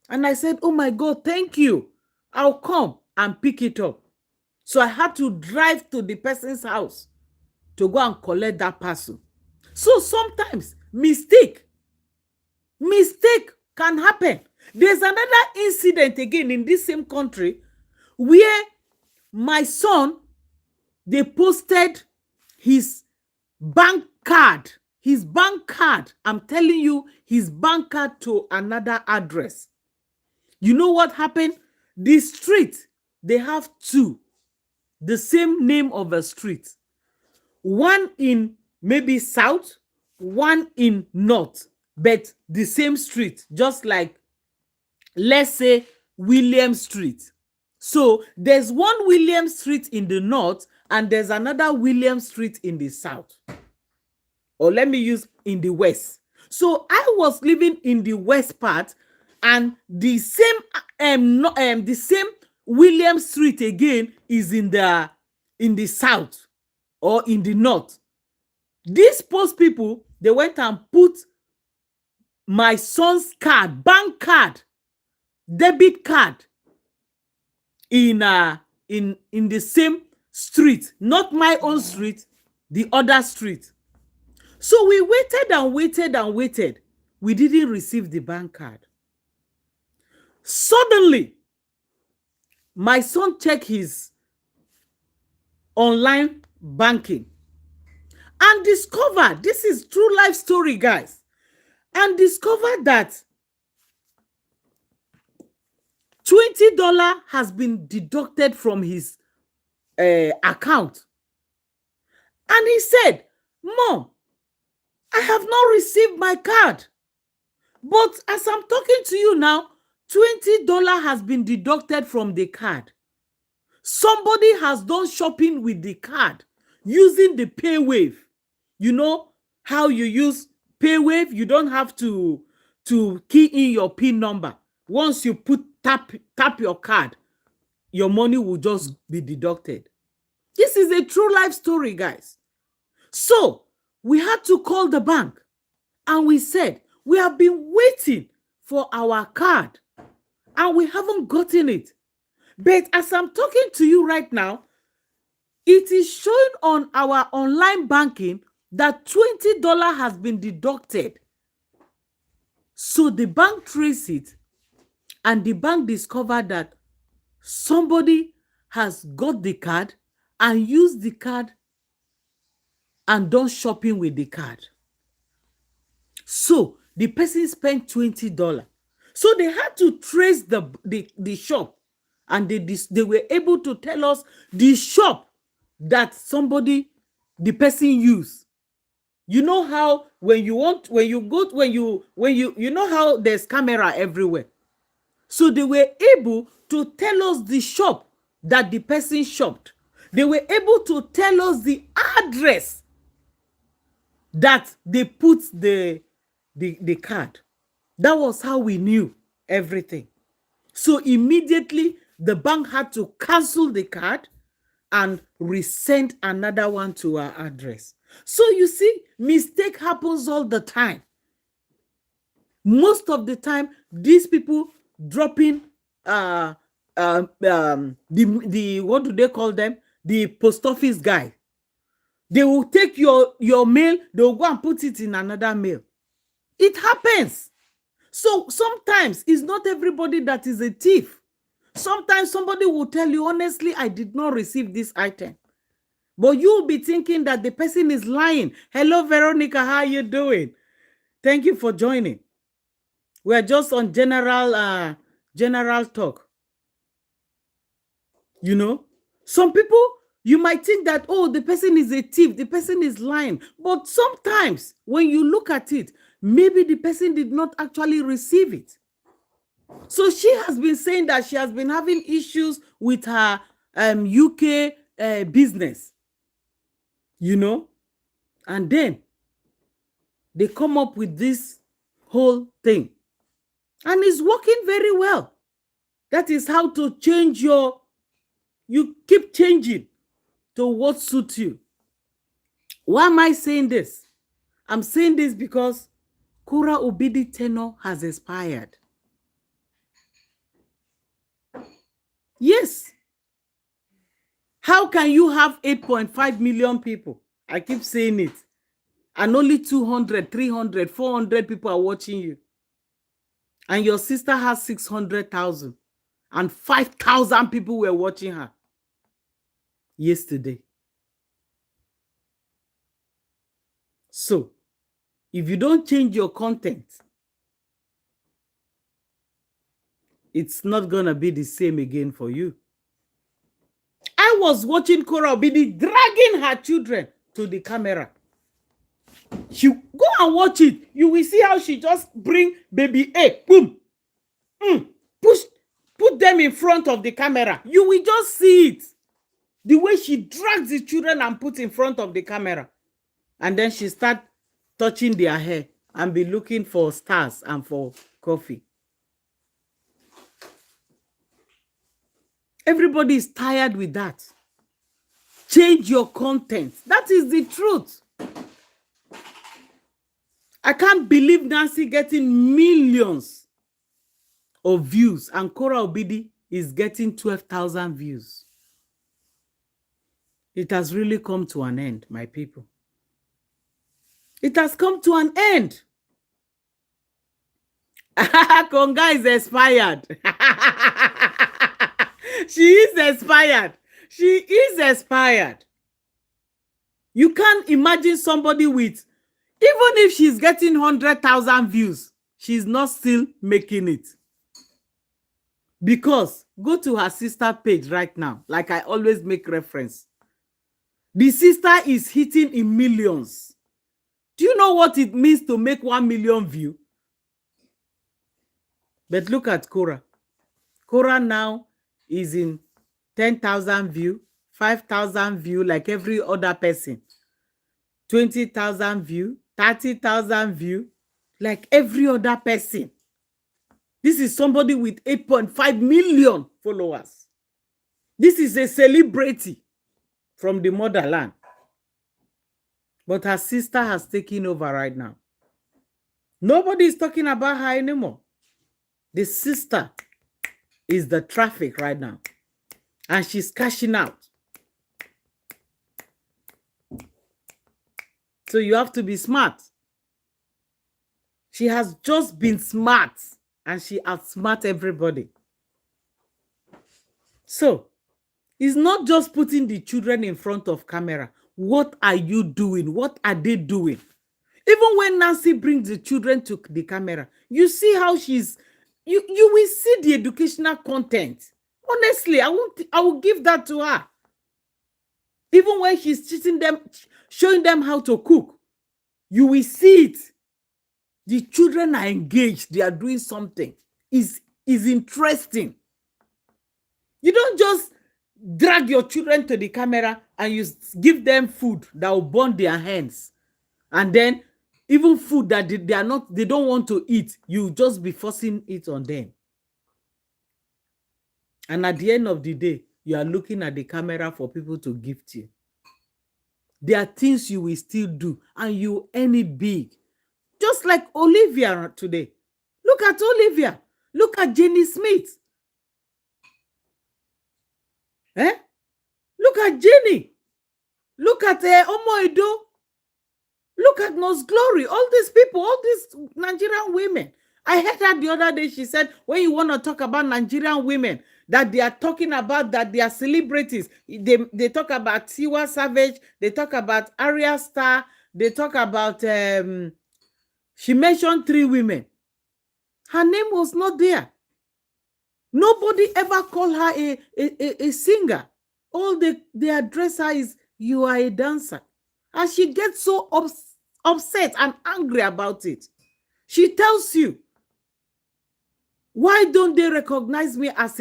And I said, oh my God, thank you. I'll come and pick it up. So I had to drive to the person's house to go and collect that parcel. So sometimes mistake can happen. There's another incident again in this same country where my son, they posted his bank card. I'm telling you, his bank card to another address. You know what happened? The street, they have two, the same name of a street. One in maybe south, one in north, but the same street, just like, let's say, William Street. So there's one William Street in the north and there's another William Street in the south. Or let me use in the west. So I was living in the west part and the same William Street again is in the south or in the north. These post people, they went and put my son's card, bank card, debit card in the same street, not my own street, the other street. So we waited and waited and waited. We didn't receive the bank card. Suddenly, my son checked his online banking and discovered, this is true life story, guys, and discovered that $20 has been deducted from his account. And he said, Mom, I have not received my card. But as I'm talking to you now, $20 has been deducted from the card. Somebody has done shopping with the card using the PayWave. You know how you use PayWave? You don't have to key in your PIN number. Once you tap your card, your money will just be deducted. This is a true life story, guys. So we had to call the bank and we said, we have been waiting for our card and we haven't gotten it. But as I'm talking to you right now, it is showing on our online banking that $20 has been deducted. So the bank traced it and the bank discovered that somebody has got the card and used the card and done shopping with the card. So the person spent $20. So they had to trace the shop and they were able to tell us the shop that the person used. You know how when you know how there's camera everywhere. So they were able to tell us the shop that the person shopped. They were able to tell us the address that they put the card. That was how we knew everything. So immediately the bank had to cancel the card and resend another one to our address. So you see, mistake happens all the time. Most of the time, these people dropping the what do they call them? The post office guy. They will take your mail, they will go and put it in another mail. It happens. So sometimes it's not everybody that is a thief. Sometimes somebody will tell you, honestly, I did not receive this item. But you'll be thinking that the person is lying. Hello, Veronica, how are you doing? Thank you for joining. We're just on general talk. You know, some people, you might think that, oh, the person is a thief, the person is lying. But sometimes when you look at it, maybe the person did not actually receive it. So she has been saying that she has been having issues with her UK business, you know, and then they come up with this whole thing. And it's working very well. That is how to change you keep changing to what suits you. Why am I saying this? I'm saying this because Kora Obidi tenure has expired. Yes. How can you have 8.5 million people? I keep saying it. And only 200, 300, 400 people are watching you. And your sister has 600,000. And 5,000 people were watching her yesterday. So, if you don't change your content, it's not going to be the same again for you. I was watching Kora Obidi dragging her children to the camera. She go and watch it. You will see how she just bring baby A, boom, put them in front of the camera. You will just see it. The way she drags the children and put in front of the camera. And then she start touching their hair and be looking for stars and for coffee. Everybody is tired with that. Change your content. That is the truth. I can't believe Nancy getting millions of views and Kora Obidi is getting 12,000 views. It has really come to an end, my people. It has come to an end. Konga is expired. She is expired. She is expired. You can't imagine somebody with, even if she's getting 100,000 views, she's not still making it. Because go to her sister page right now, like I always make reference. The sister is hitting in millions. Do you know what it means to make 1 million view? But look at Kora. Kora now is in 10,000 view, 5,000 view, like every other person. 20,000 view, 30,000 view, like every other person. This is somebody with 8.5 million followers. This is a celebrity from the motherland. But her sister has taken over right now. Nobody is talking about her anymore. The sister is the traffic right now. And she's cashing out. So you have to be smart. She has just been smart. And she outsmart everybody. So, it's not just putting the children in front of camera. What are you doing? What are they doing? Even when Nancy brings the children to the camera, you see how she's, you will see the educational content. Honestly, I will give that to her. Even when she's teaching them, showing them how to cook. You will see it. The children are engaged. They are doing something. Is interesting. You don't just drag your children to the camera and you give them food that will burn their hands. And then even food that they don't want to eat, you just be forcing it on them. And at the end of the day, you are looking at the camera for people to gift you. There are things you will still do and you earn it big. Just like Olivia today. Look at Olivia. Look at Jenny Smith. Eh? Look at Jenny. Look at Omo Edo. Look at Nurse Glory. All these people, all these Nigerian women. I heard her the other day. She said, when you want to talk about Nigerian women, that they are talking about that they are celebrities. They talk about Tiwa Savage. They talk about Arya Star. They talk about, she mentioned 3 women. Her name was not there. Nobody ever called her a singer. All they address her is, you are a dancer. And she gets so upset and angry about it. She tells you, why don't they recognize me as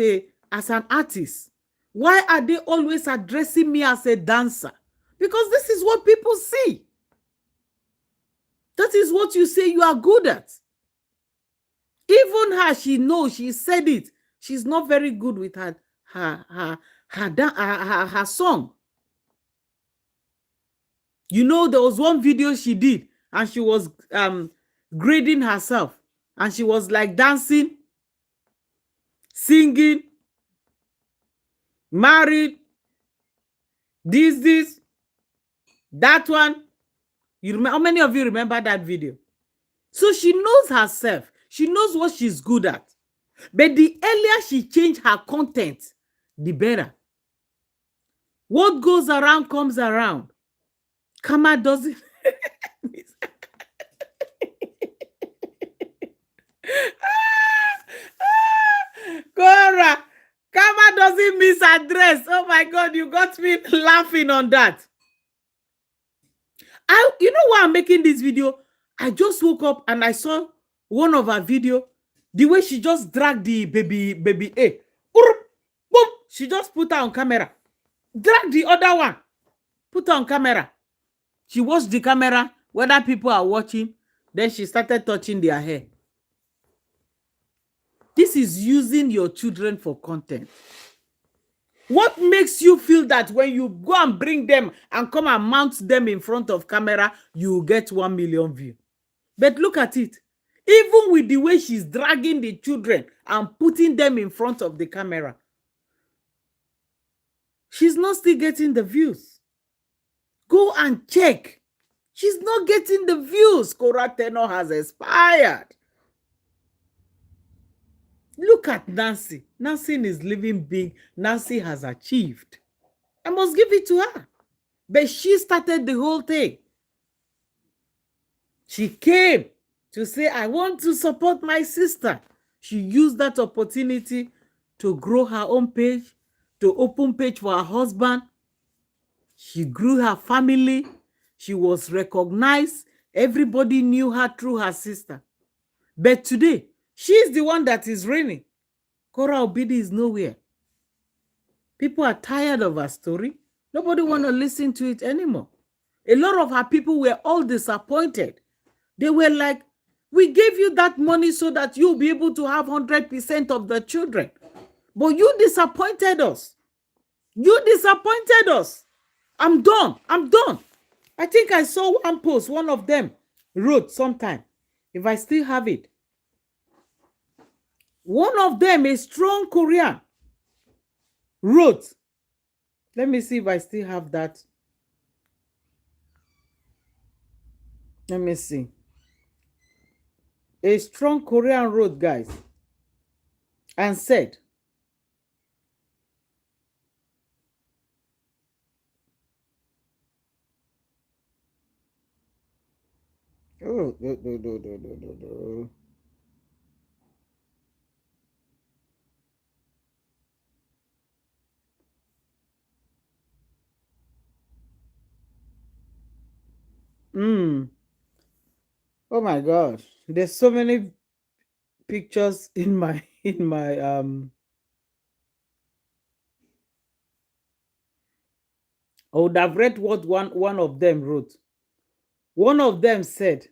an artist? Why are they always addressing me as a dancer? Because this is what people see. That is what you say you are good at. Even her, she knows, she said it. She's not very good with her song. You know, there was one video she did and she was grading herself and she was like dancing, singing, married, this, that one. How many of you remember that video? So she knows herself. She knows what she's good at. But the earlier she changed her content, the better. What goes around comes around. Kama doesn't. Cora, Kama doesn't miss address. Oh my God, you got me laughing on that. You know why I'm making this video? I just woke up and I saw one of her video, the way she just dragged the baby A. Boom! She just put her on camera. Drag the other one. Put her on camera. She watched the camera, whether people are watching. Then she started touching their hair. This is using your children for content. What makes you feel that when you go and bring them and come and mount them in front of camera, you get 1 million views? But look at it. Even with the way she's dragging the children and putting them in front of the camera, she's not still getting the views. Go and check. She's not getting the views. Cora Tenor has expired. Look at Nancy. Nancy is living big. Nancy has achieved. I must give it to her. But she started the whole thing. She came to say, I want to support my sister. She used that opportunity to grow her own page, to open page for her husband. She grew her family. She was recognized. Everybody knew her through her sister. But today, she's the one that is reigning. Cora Obidi is nowhere. People are tired of her story. Nobody want to listen to it anymore. A lot of her people were all disappointed. They were like, we gave you that money so that you'll be able to have 100% of the children. But you disappointed us. You disappointed us. I'm done. I'm done. I think I saw one post, one of them wrote sometime, if I still have it. One of them, a strong Korean, wrote, let me see if I still have that. Let me see. A strong Korean wrote, guys, and said, oh, no. Oh my God. There's so many pictures in my I would have read what one of them wrote. One of them said,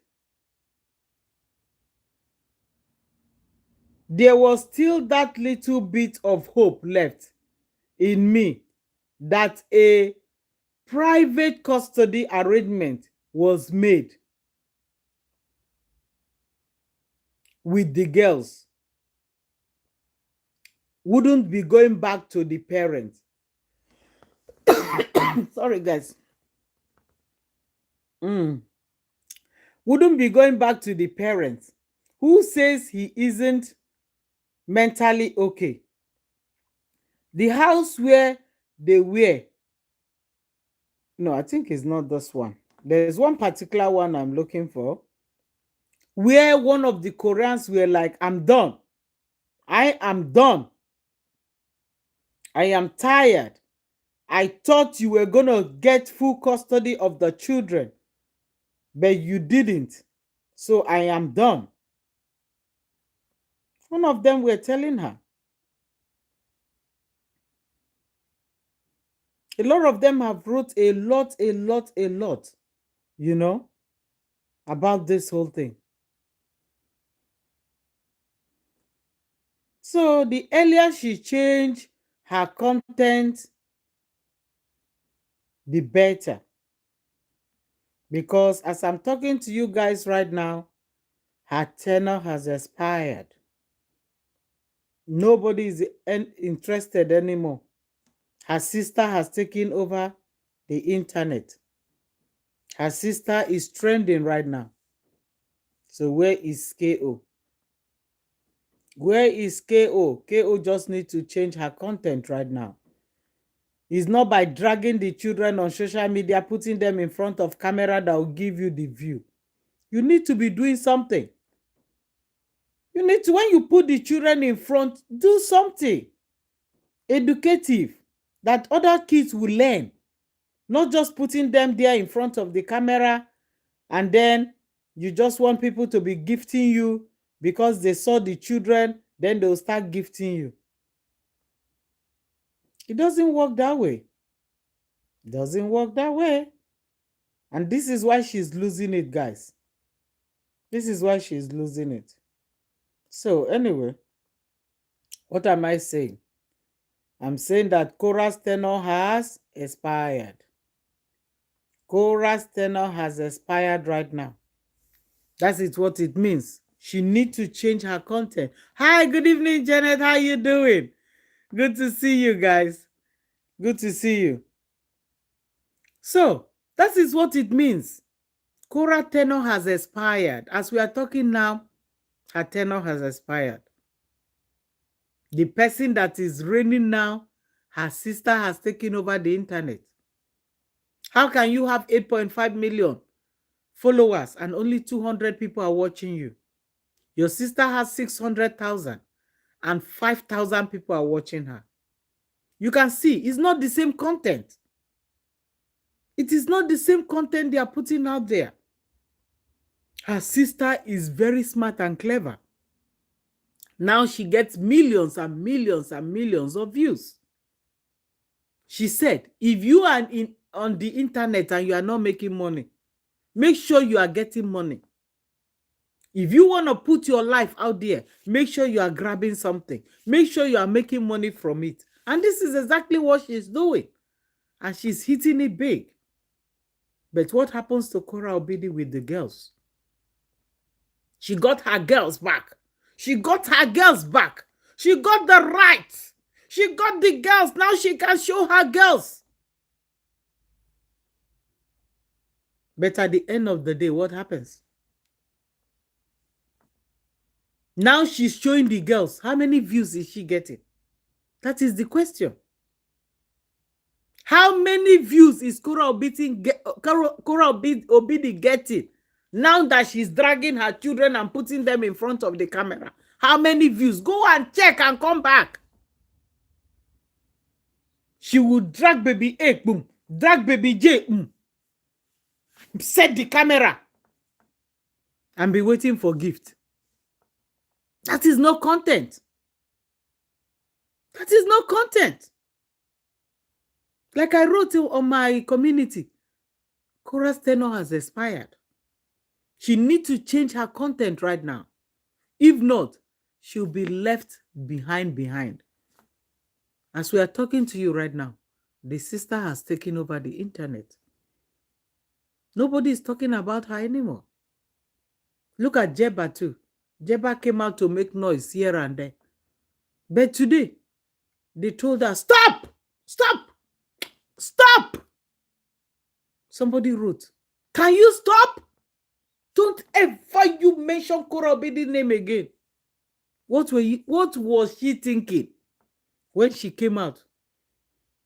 there was still that little bit of hope left in me that a private custody arrangement was made with the girls. Wouldn't be going back to the parents. Sorry, guys. Mm. Wouldn't be going back to the parents. Who says he isn't mentally okay? The house where they were. No, I think it's not this one. There's one particular one I'm looking for where one of the Koreans were like, I'm done. I am done. I am tired. I thought you were going to get full custody of the children, but you didn't. So I am done. One of them were telling her. A lot of them have wrote a lot, you know, about this whole thing. So the earlier she changed her content, the better. Because as I'm talking to you guys right now, her tenure has expired. Nobody is interested anymore. Her sister has taken over the internet. Her sister is trending right now. So where is KO? Where is KO? KO just needs to change her content right now. It's not by dragging the children on social media, putting them in front of camera that will give you the view. You need to be doing something. You need to, when you put the children in front, do something educative that other kids will learn. Not just putting them there in front of the camera and then you just want people to be gifting you because they saw the children, then they'll start gifting you. It doesn't work that way. It doesn't work that way. And this is why she's losing it, guys. This is why she's losing it. So anyway, what am I saying? I'm saying that Cora's tenure has expired. Cora's tenure has expired right now. That is what it means. She needs to change her content. Hi, good evening, Janet. How you doing? Good to see you guys. Good to see you. So, that is what it means. Cora tenure has expired. As we are talking now, her tenure has expired. The person that is reigning now, her sister has taken over the internet. How can you have 8.5 million followers and only 200 people are watching you? Your sister has 600,000 and 5,000 people are watching her. You can see it's not the same content. It is not the same content they are putting out there. Her sister is very smart and clever. Now she gets millions and millions and millions of views. She said, if you are on the internet and you are not making money, make sure you are getting money. If you want to put your life out there, make sure you are grabbing something. Make sure you are making money from it. And this is exactly what she's doing. And she's hitting it big. But what happens to Cora Obidi with the girls? She got her girls back. She got her girls back. She got the rights. She got the girls. Now she can show her girls. But at the end of the day, what happens? Now she's showing the girls. How many views is she getting? That is the question. How many views is Cora Obidi getting now that she's dragging her children and putting them in front of the camera? How many views? Go and check and come back. She would drag baby A, boom, drag baby J, set the camera and be waiting for gift. That is no content. That is no content. Like I wrote on my community, Cora's tenure has expired. She needs to change her content right now. If not, she'll be left behind. As we are talking to you right now, the sister has taken over the internet. Nobody is talking about her anymore. Look at Jeba too. Jeba came out to make noise here and there. But today, they told her, stop! Stop! Stop! Somebody wrote, can you stop? Don't ever you mention Kora Obede's name again. What was she thinking when she came out?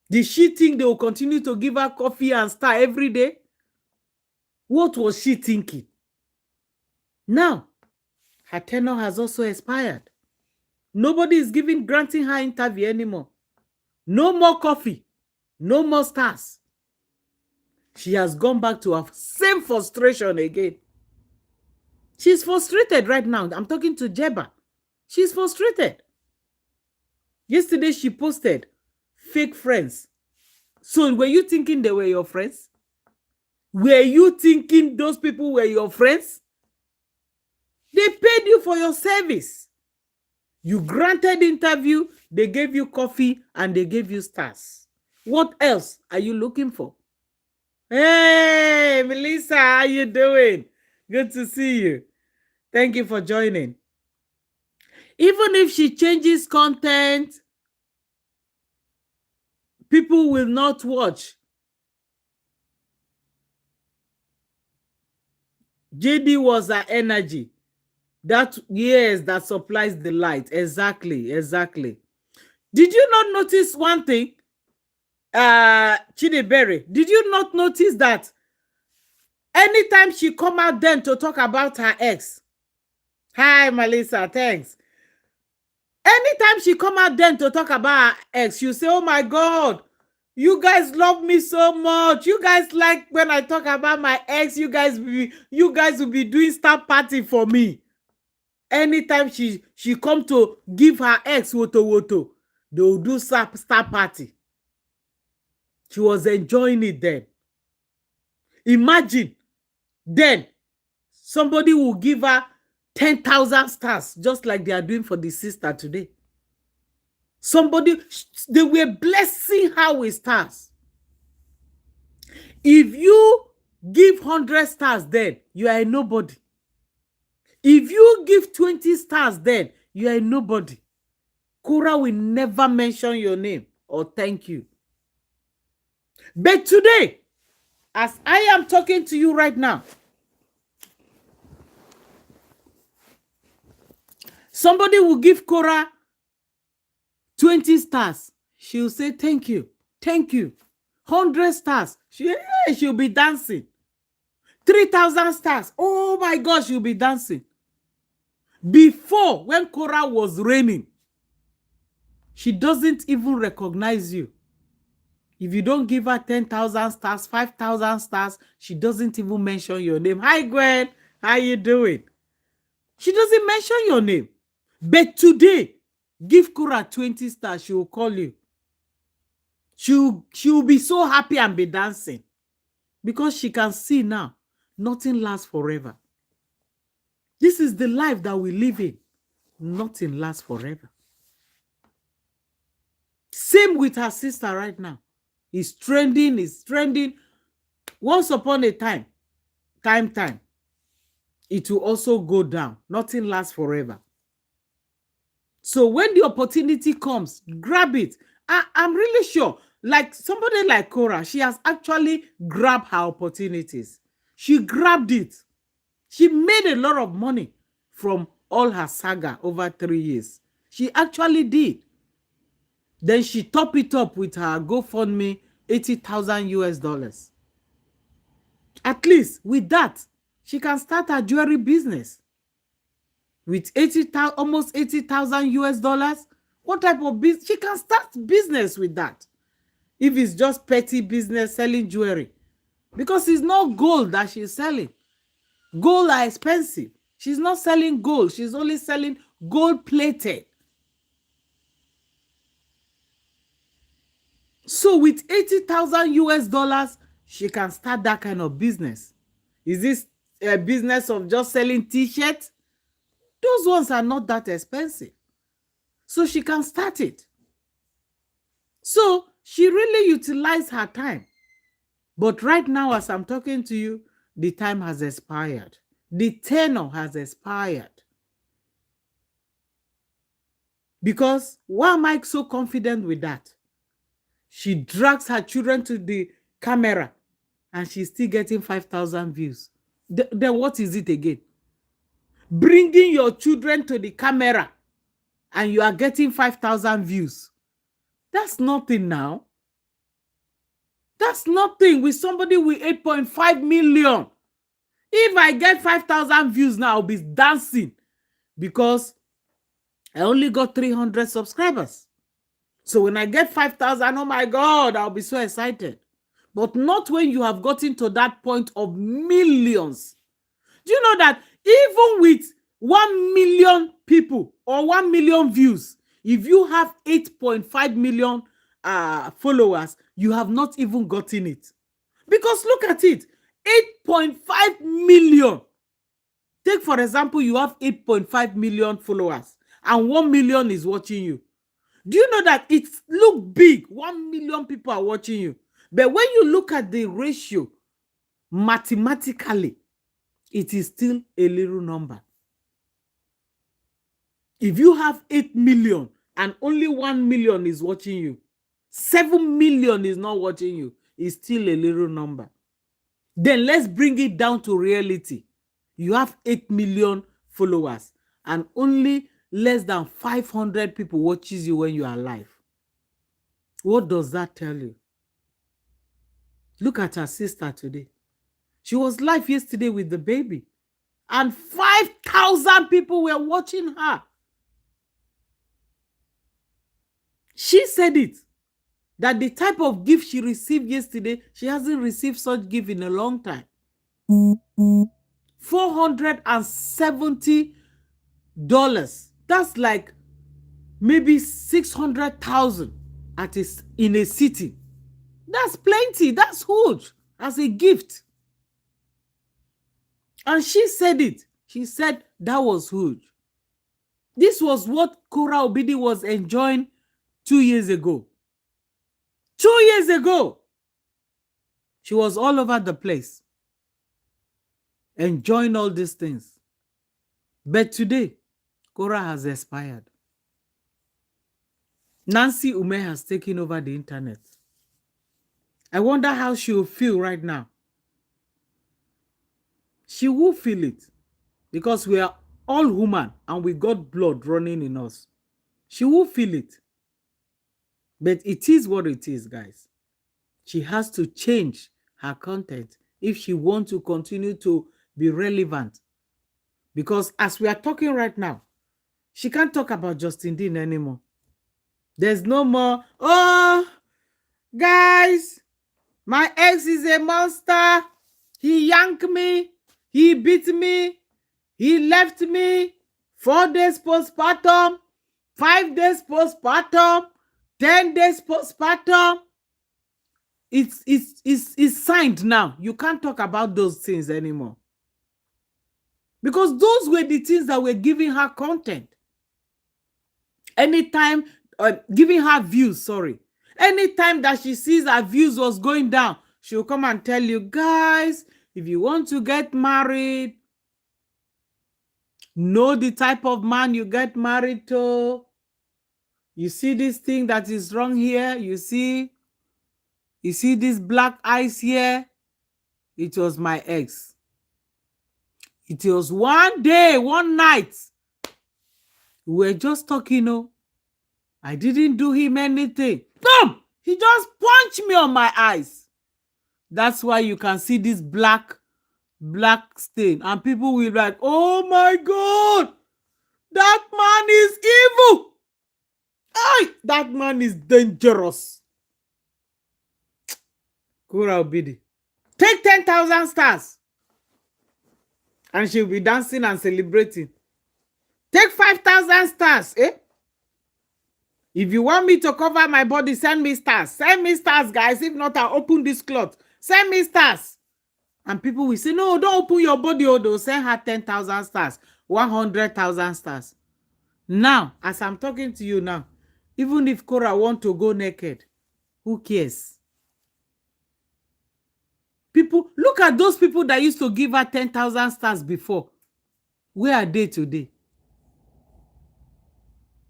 Did she think they will continue to give her coffee and star every day? What was she thinking? Now, her tenure has also expired. Nobody is granting her interview anymore. No more coffee. No more stars. She has gone back to her same frustration again. She's frustrated right now. I'm talking to Jeba. She's frustrated. Yesterday, she posted fake friends. So were you thinking they were your friends? Were you thinking those people were your friends? They paid you for your service. You granted interview, they gave you coffee, and they gave you stars. What else are you looking for? Hey, Melissa, how you doing? Good to see you. Thank you for joining. Even if she changes content, people will not watch. JD was her energy. That, yes, that supplies the light. Exactly. Did you not notice one thing? Chidiberry, did you not notice that anytime she come out then to talk about her ex? Hi, Melissa, thanks. Anytime she come out then to talk about her ex, you say, oh my God, you guys love me so much. You guys like when I talk about my ex, you guys will be doing star party for me. Anytime she come to give her ex woto, they will do star party. She was enjoying it then. Imagine then somebody will give her 10,000 stars, just like they are doing for the sister today. They were blessing her with stars. If you give 100 stars, then you are a nobody. If you give 20 stars, then you are a nobody. Kora will never mention your name or thank you. But today, as I am talking to you right now, somebody will give Kora 20 stars. She'll say, thank you. 100 stars. She'll be dancing. 3,000 stars. Oh my gosh, she'll be dancing. Before, when Kora was reigning, she doesn't even recognize you. If you don't give her 10,000 stars, 5,000 stars, she doesn't even mention your name. Hi, Gwen. How you doing? She doesn't mention your name. But today, give Kora 20 stars, she will call you. She'll be so happy and be dancing. Because she can see now, nothing lasts forever. This is the life that we live in. Nothing lasts forever. Same with her sister right now. It's trending. Once upon a time, it will also go down. Nothing lasts forever. So when the opportunity comes, grab it. I'm really sure, like somebody like Kora, she has actually grabbed her opportunities. She grabbed it. She made a lot of money from all her saga over 3 years. She actually did. Then she top it up with her GoFundMe, $80,000. At least with that, she can start her jewelry business. With almost $80,000. What type of business? She can start business with that. If it's just petty business selling jewelry. Because it's not gold that she's selling. Gold are expensive. She's not selling gold. She's only selling gold-plated. So with 80,000 US dollars, she can start that kind of business. Is this a business of just selling t-shirts? Those ones are not that expensive. So she can start it. So she really utilized her time. But right now, as I'm talking to you, the time has expired. The tenure has expired. Because why am I so confident with that? She drags her children to the camera and she's still getting 5,000 views. Then what is it again? Bringing your children to the camera and you are getting 5,000 views. That's nothing now. That's nothing with somebody with 8.5 million. If I get 5,000 views now, I'll be dancing because I only got 300 subscribers. So when I get 5,000, oh my God, I'll be so excited. But not when you have gotten to that point of millions. Do you know that even with 1 million people or 1 million views, if you have 8.5 million followers, you have not even gotten it. Because look at it, 8.5 million. Take, for example, you have 8.5 million followers and 1 million is watching you. Do you know that it looks big? 1 million people are watching you. But when you look at the ratio, mathematically, it is still a little number. If you have 8 million and only 1 million is watching you, 7 million is not watching you, it's still a little number. Then let's bring it down to reality. You have 8 million followers and only less than 500 people watches you when you are live. What does that tell you? Look at her sister today. She was live yesterday with the baby and 5,000 people were watching her. She said it, that the type of gift she received yesterday, she hasn't received such gift in a long time. $470. That's like maybe 600,000 in a city. That's plenty. That's huge as a gift. And she said it. She said that was huge. This was what Kora Obidi was enjoying 2 years ago. 2 years ago. She was all over the place, enjoying all these things. But today, Kora has expired. Nancy Umeh has taken over the internet. I wonder how she will feel right now. She will feel it because we are all human and we got blood running in us. She will feel it. But it is what it is, guys. She has to change her content if she wants to continue to be relevant. Because as we are talking right now, she can't talk about Justin Dean anymore. There's no more, oh, guys, my ex is a monster. He yanked me. He beat me. He left me. 4 days postpartum. 5 days postpartum. 10 days postpartum. It's signed now. You can't talk about those things anymore. Because those were the things that were giving her content. Anytime, giving her views, sorry. Anytime that she sees her views was going down, she'll come and tell you, guys, if you want to get married, know the type of man you get married to. You see this thing that is wrong here? You see this black eyes here? It was my ex. It was one day, one night. We were just talking, oh. I didn't do him anything. Boom! He just punched me on my eyes. That's why you can see this black stain. And people will be like, oh my God, that man is evil. Ay, that man is dangerous. Kora Obidi. Take 10,000 stars and she'll be dancing and celebrating. Take 5,000 stars, eh? If you want me to cover my body, send me stars. Send me stars, guys. If not, I'll open this cloth. Send me stars. And people will say, no, don't open your body. Oh, they'll send her 10,000 stars, 100,000 stars. Now, as I'm talking to you now, even if Cora want to go naked, who cares? People, look at those people that used to give her 10,000 stars before. Where are they today?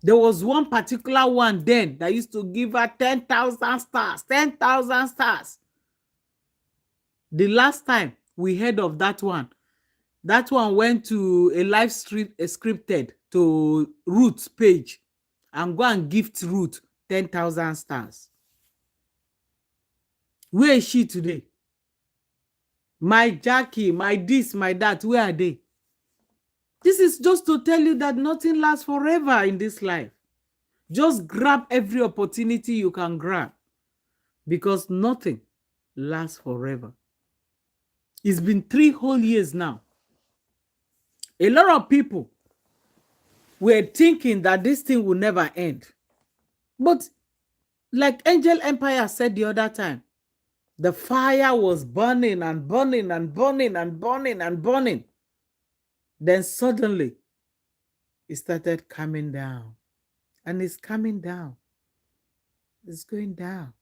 There was one particular one then that used to give her 10,000 stars. 10,000 stars. The last time we heard of that one went to a live stream, scripted to Ruth's page, and go and gift Ruth 10,000 stars. Where is she today? My Jackie, my this, my that, where are they? This is just to tell you that nothing lasts forever in this life. Just grab every opportunity you can grab, because nothing lasts forever. It's been 3 whole years now. A lot of people were thinking that this thing will never end. But like Angel Empire said the other time, the fire was burning and burning and burning and burning and burning. Then suddenly, it started coming down. And it's coming down. It's going down.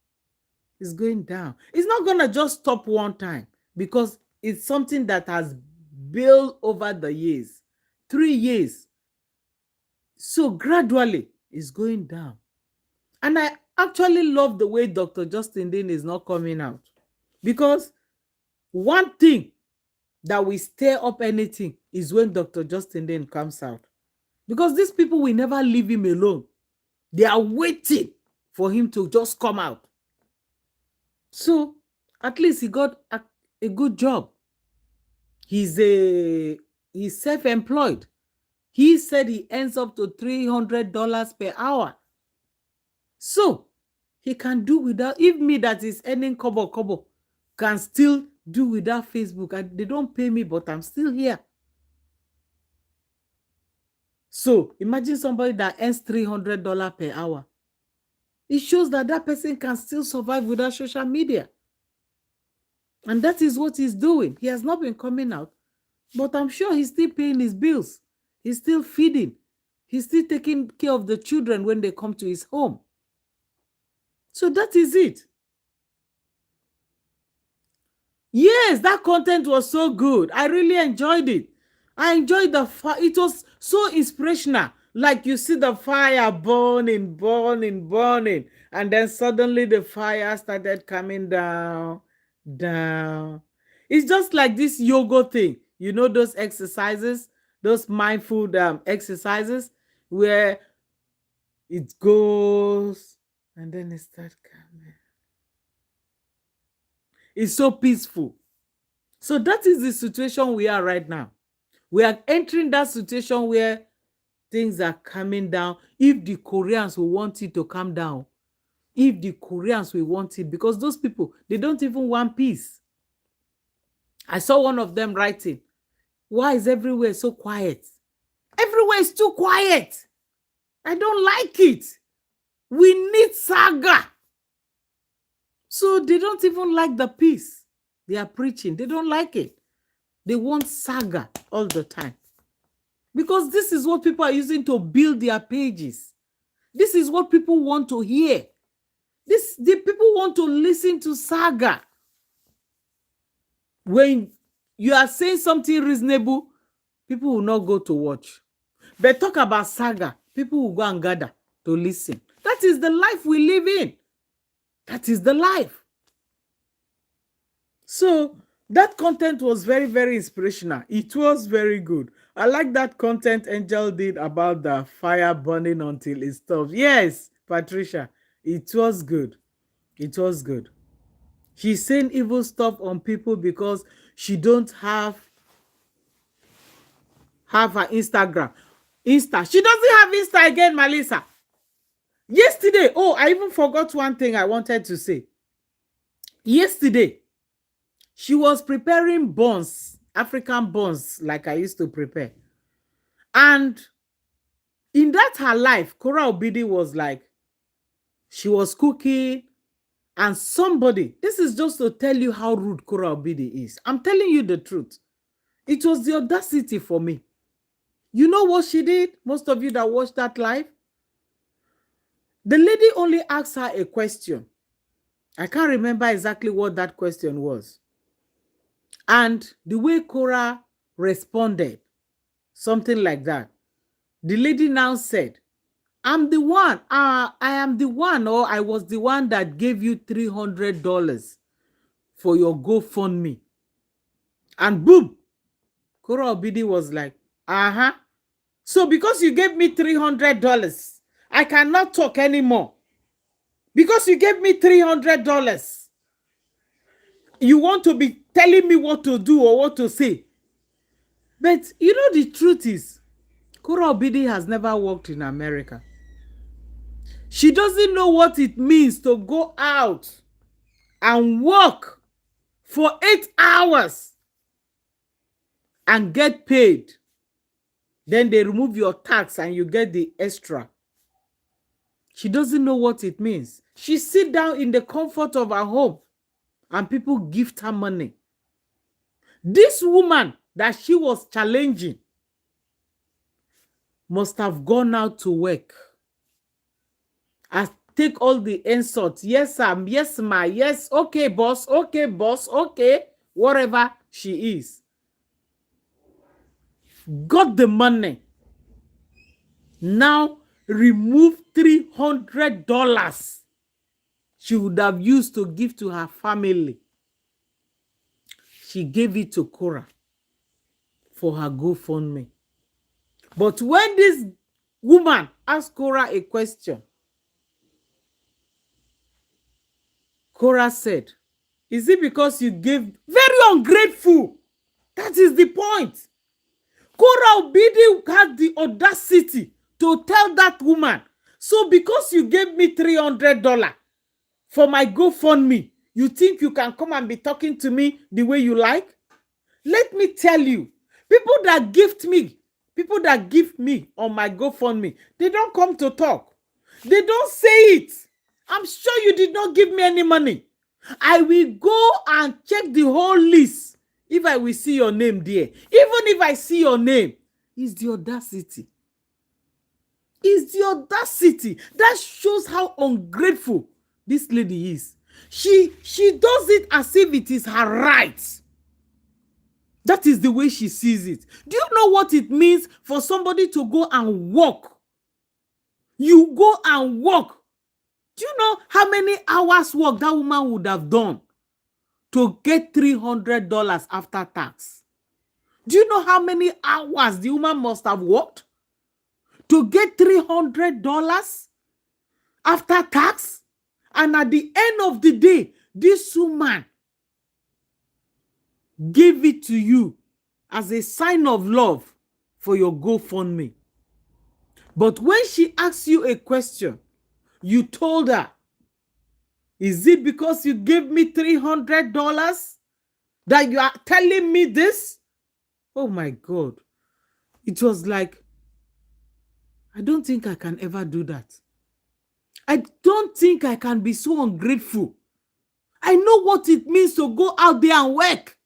It's going down. It's not going to just stop one time, because it's something that has built over the years. 3 years. So gradually, it's going down. And I actually love the way Dr. Justin Dean is not coming out. Because one thing that will stir up anything is when Dr. Justin Dean comes out. Because these people will never leave him alone. They are waiting for him to just come out. So at least he got a good job. He's self-employed. He said he earns up to $300 per hour. So he can do without, if me that is earning kobo can still do without Facebook. They don't pay me, but I'm still here. So imagine somebody that earns $300 per hour. It shows that that person can still survive without social media. And that is what he's doing. He has not been coming out, but I'm sure he's still paying his bills. He's still feeding. He's still taking care of the children when they come to his home. So that is it. Yes, that content was so good. I really enjoyed it. I enjoyed the fire. It was so inspirational. Like you see the fire burning, burning, burning. And then suddenly the fire started coming down, down. It's just like this yoga thing. You know those exercises, those mindful exercises where it goes and then it starts coming. It's so peaceful. So that is the situation we are right now. We are entering that situation where things are coming down. If the Koreans will want it to come down, if the Koreans will want it, because those people, they don't even want peace. I saw one of them writing, why is everywhere so quiet? Everywhere is too quiet. I don't like it. We need saga. So they don't even like the peace they are preaching. They don't like it. They want saga all the time. Because this is what people are using to build their pages. This is what people want to hear. The people want to listen to saga. When you are saying something reasonable, people will not go to watch. But talk about saga, people will go and gather to listen. That is the life we live in. That is the life. So that content was very, very inspirational. It was very good. I like that content Angel did about the fire burning until it stops. Yes, Patricia, it was good. It was good. She's saying evil stuff on people because she don't have her Instagram. She doesn't have Insta again, Melissa. Yesterday, oh, I even forgot one thing I wanted to say. Yesterday, she was preparing buns African buns like I used to prepare. And in that her life, Kora Obidi was like, she was cooking, and somebody, this is just to tell you how rude Kora Obidi is. I'm telling you the truth. It was the audacity for me. You know what she did? Most of you that watched that live, the lady only asked her a question. I can't remember exactly what that question was. And the way Kora responded, something like that, the lady now said, I'm the one, I am the one, or I was the one that gave you $300 for your GoFundMe. And boom, Kora Obidi was like, uh-huh. So because you gave me $300, I cannot talk anymore. Because you gave me $300, you want to be telling me what to do or what to say. But you know the truth is, Kora Obidi has never worked in America. She doesn't know what it means to go out and work for 8 hours and get paid. Then they remove your tax and you get the extra. She doesn't know what it means. She sit down in the comfort of her home and people gift her money. This woman that she was challenging must have gone out to work and take all the insults. Yes, yes, ma, yes, okay, boss, okay, whatever she is. Got the money. Now remove $300 she would have used to give to her family. She gave it to Kora for her GoFundMe. But when this woman asked Kora a question, Kora said, is it because you gave? Very ungrateful. That is the point. Kora Obidi had the audacity to tell that woman, so because you gave me $300 for my GoFundMe, you think you can come and be talking to me the way you like? Let me tell you, people that give me on my GoFundMe, they don't come to talk. They don't say it. I'm sure you did not give me any money. I will go and check the whole list if I will see your name there. Even if I see your name, it's the audacity. It's the audacity. That shows how ungrateful this lady is. She does it as if it is her right. That is the way she sees it. Do you know what it means for somebody to go and work? You go and work. Do you know how many hours work that woman would have done to get $300 after tax? Do you know how many hours the woman must have worked to get $300 after tax? And at the end of the day, this woman gave it to you as a sign of love for your GoFundMe. But when she asks you a question, you told her, is it because you gave me $300 that you are telling me this? Oh my God. It was like, I don't think I can ever do that. I don't think I can be so ungrateful. I know what it means to go out there and work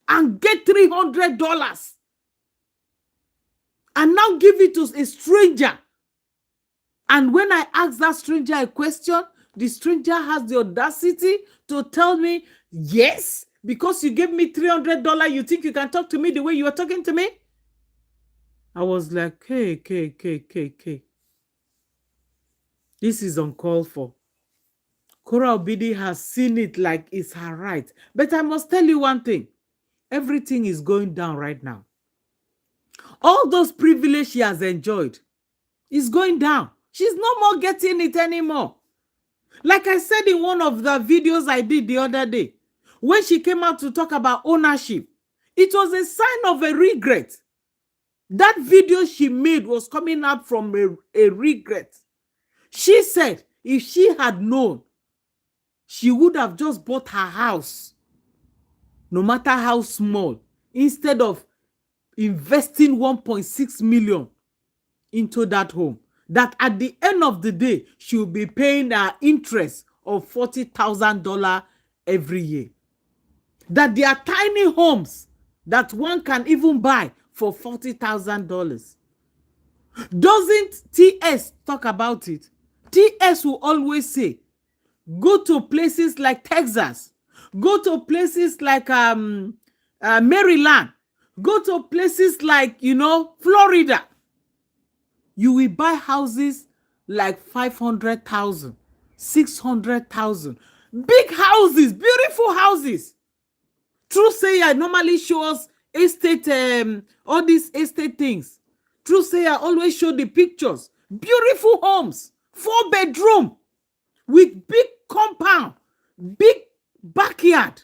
and get $300 and now give it to a stranger. And when I ask that stranger a question, the stranger has the audacity to tell me, yes, because you gave me $300, you think you can talk to me the way you are talking to me? I was like, hey. This is uncalled for. Kora Obidi has seen it like it's her right. But I must tell you one thing. Everything is going down right now. All those privileges she has enjoyed is going down. She's no more getting it anymore. Like I said in one of the videos I did the other day, when she came out to talk about ownership, it was a sign of a regret. That video she made was coming out from a regret. She said if she had known, she would have just bought her house, no matter how small, instead of investing 1.6 million into that home, that at the end of the day she'll be paying an interest of $40,000 every year. That there are tiny homes that one can even buy for $40,000. Doesn't TS talk about it? TS will always say, go to places like Texas, go to places like Maryland, go to places like, Florida. You will buy houses like 500,000, 600,000. Big houses, beautiful houses. True Sayer normally shows estate, all these estate things. True Sayer always show the pictures. Beautiful homes, 4-bedroom, with big compound, big backyard,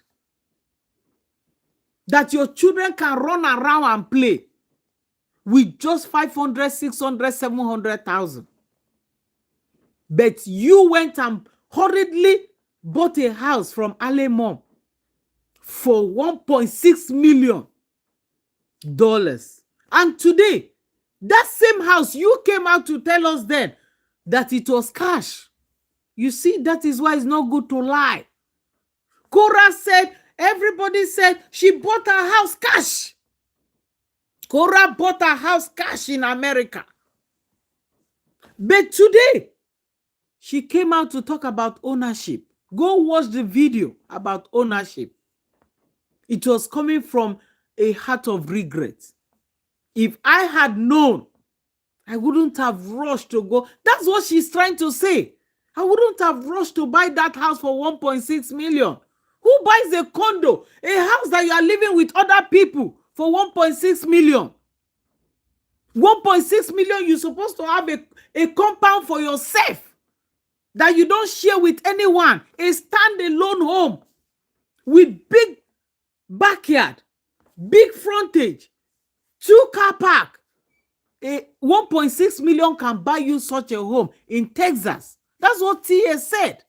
that your children can run around and play, with just 500, 600, 700,000. But you went and hurriedly bought a house from Ale Mom for $1.6 million. And today, that same house, you came out to tell us then that it was cash. You see, that is why it's not good to lie. Cora said, everybody said she bought her house cash. Cora bought her house cash in America. But today, she came out to talk about ownership. Go watch the video about ownership. It was coming from a heart of regret. If I had known, I wouldn't have rushed to go. That's what she's trying to say. I wouldn't have rushed to buy that house for 1.6 million. Who buys a condo, a house that you are living with other people for 1.6 million? 1.6 million, you're supposed to have a compound for yourself that you don't share with anyone. A standalone home with big backyard, big frontage, 2-car park. A 1.6 million can buy you such a home in Texas. That's what Tia said.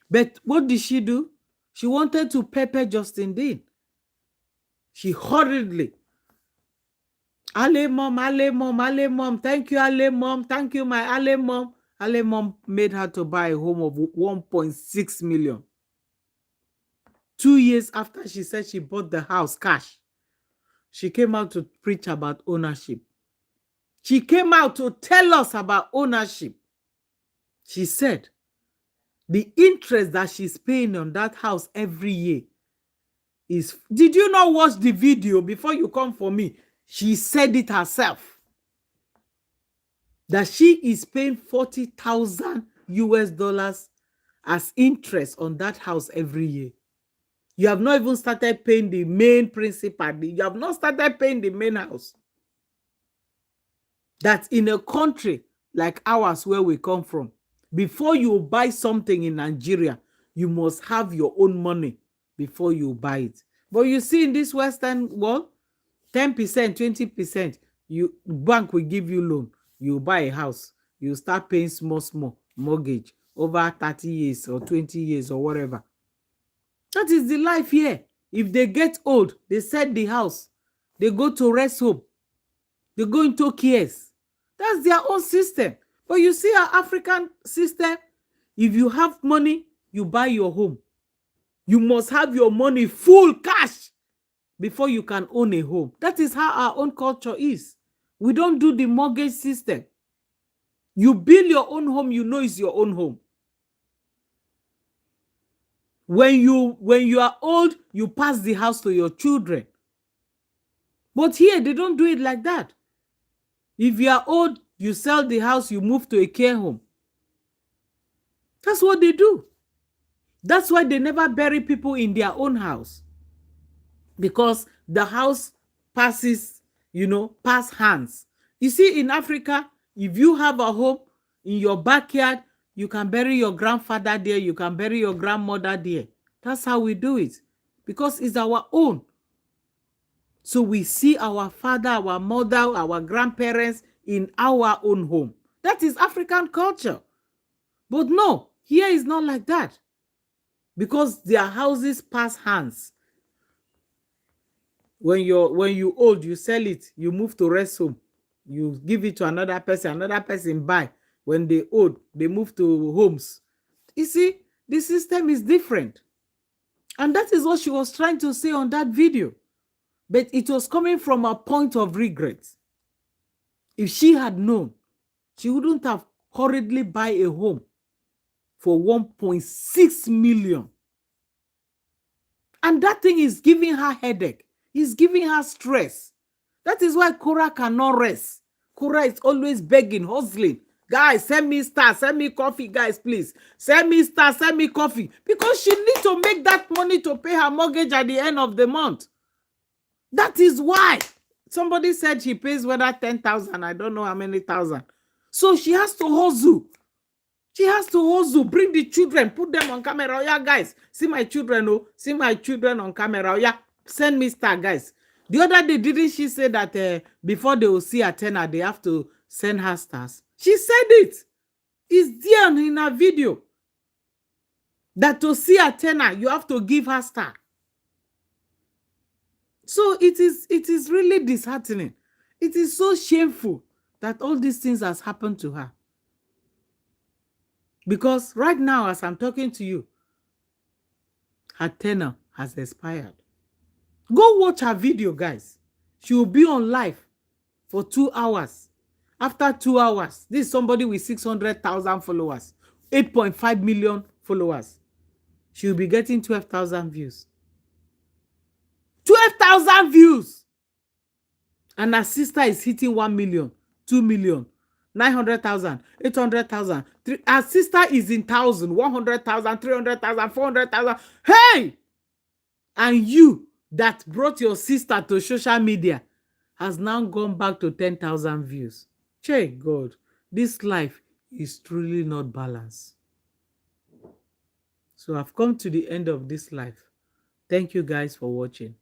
But what did she do? She wanted to pepper Justin Dean. She hurriedly, Ale Mom, Ale Mom, Ale Mom, thank you, Ale Mom, thank you, my Ale Mom. Ale Mom made her to buy a home of 1.6 million. 2 years after she said she bought the house cash, she came out to preach about ownership. She came out to tell us about ownership. She said the interest that she's paying on that house every year is... Did you not watch the video before you come for me? She said it herself, that she is paying $40,000 as interest on that house every year. You have not even started paying the main principal. You have not started paying the main house. That in a country like ours, where we come from, before you buy something in Nigeria, you must have your own money before you buy it. But you see, in this Western world, 10%, 20%, bank will give you loan. You buy a house, you start paying small mortgage over 30 years or 20 years or whatever. That is the life here. If they get old, they sell the house. They go to rest home. They go into cares. That's their own system. But you see our African system, if you have money, you buy your home. You must have your money full cash before you can own a home. That is how our own culture is. We don't do the mortgage system. You build your own home, you know it's your own home. When you are old, you pass the house to your children. But here, they don't do it like that. If you are old, you sell the house, you move to a care home. That's what they do. That's why they never bury people in their own house. Because the house passes, pass hands. You see, in Africa, if you have a home in your backyard, you can bury your grandfather there, you can bury your grandmother there. That's how we do it. Because it's our own. So we see our father, our mother, our grandparents in our own home. That is African culture. But no, here is not like that. because their houses pass hands. When you old, you sell it, you move to rest home, you give it to another person buy. When they old, they move to homes. You see, the system is different. And that is what she was trying to say on that video. But it was coming from a point of regret. If she had known, she wouldn't have hurriedly buy a home for 1.6 million. And that thing is giving her headache. It's giving her stress. That is why Cora cannot rest. Cora is always begging, hustling. Guys, send me star, send me coffee, guys, please. Send me star, send me coffee. Because she needs to make that money to pay her mortgage at the end of the month. That is why. Somebody said she pays whether 10,000, I don't know how many thousand. So she has to hustle. She has to hustle. Bring the children, put them on camera. Oh, yeah, guys, see my children, oh, see my children on camera. Oh, yeah, send me star, guys. The other day, didn't she say that before they will see a tenor, they have to send her stars? She said it. It's there in her video. That to see a tenor, you have to give her star. So it is really disheartening. It is so shameful that all these things has happened to her. Because right now, as I'm talking to you, her tenure has expired. Go watch her video, guys. She will be on live for 2 hours. After 2 hours, this is somebody with 600,000 followers, 8.5 million followers. She will be getting 12,000 views. 12,000 views. And her sister is hitting 1 million, 2 million, 900,000, 800,000. Her sister is in 1,000, 100,000, 300,000, 400,000. Hey! And you that brought your sister to social media has now gone back to 10,000 views. Hey, God, this life is truly not balanced. So I've come to the end of this life. Thank you guys for watching.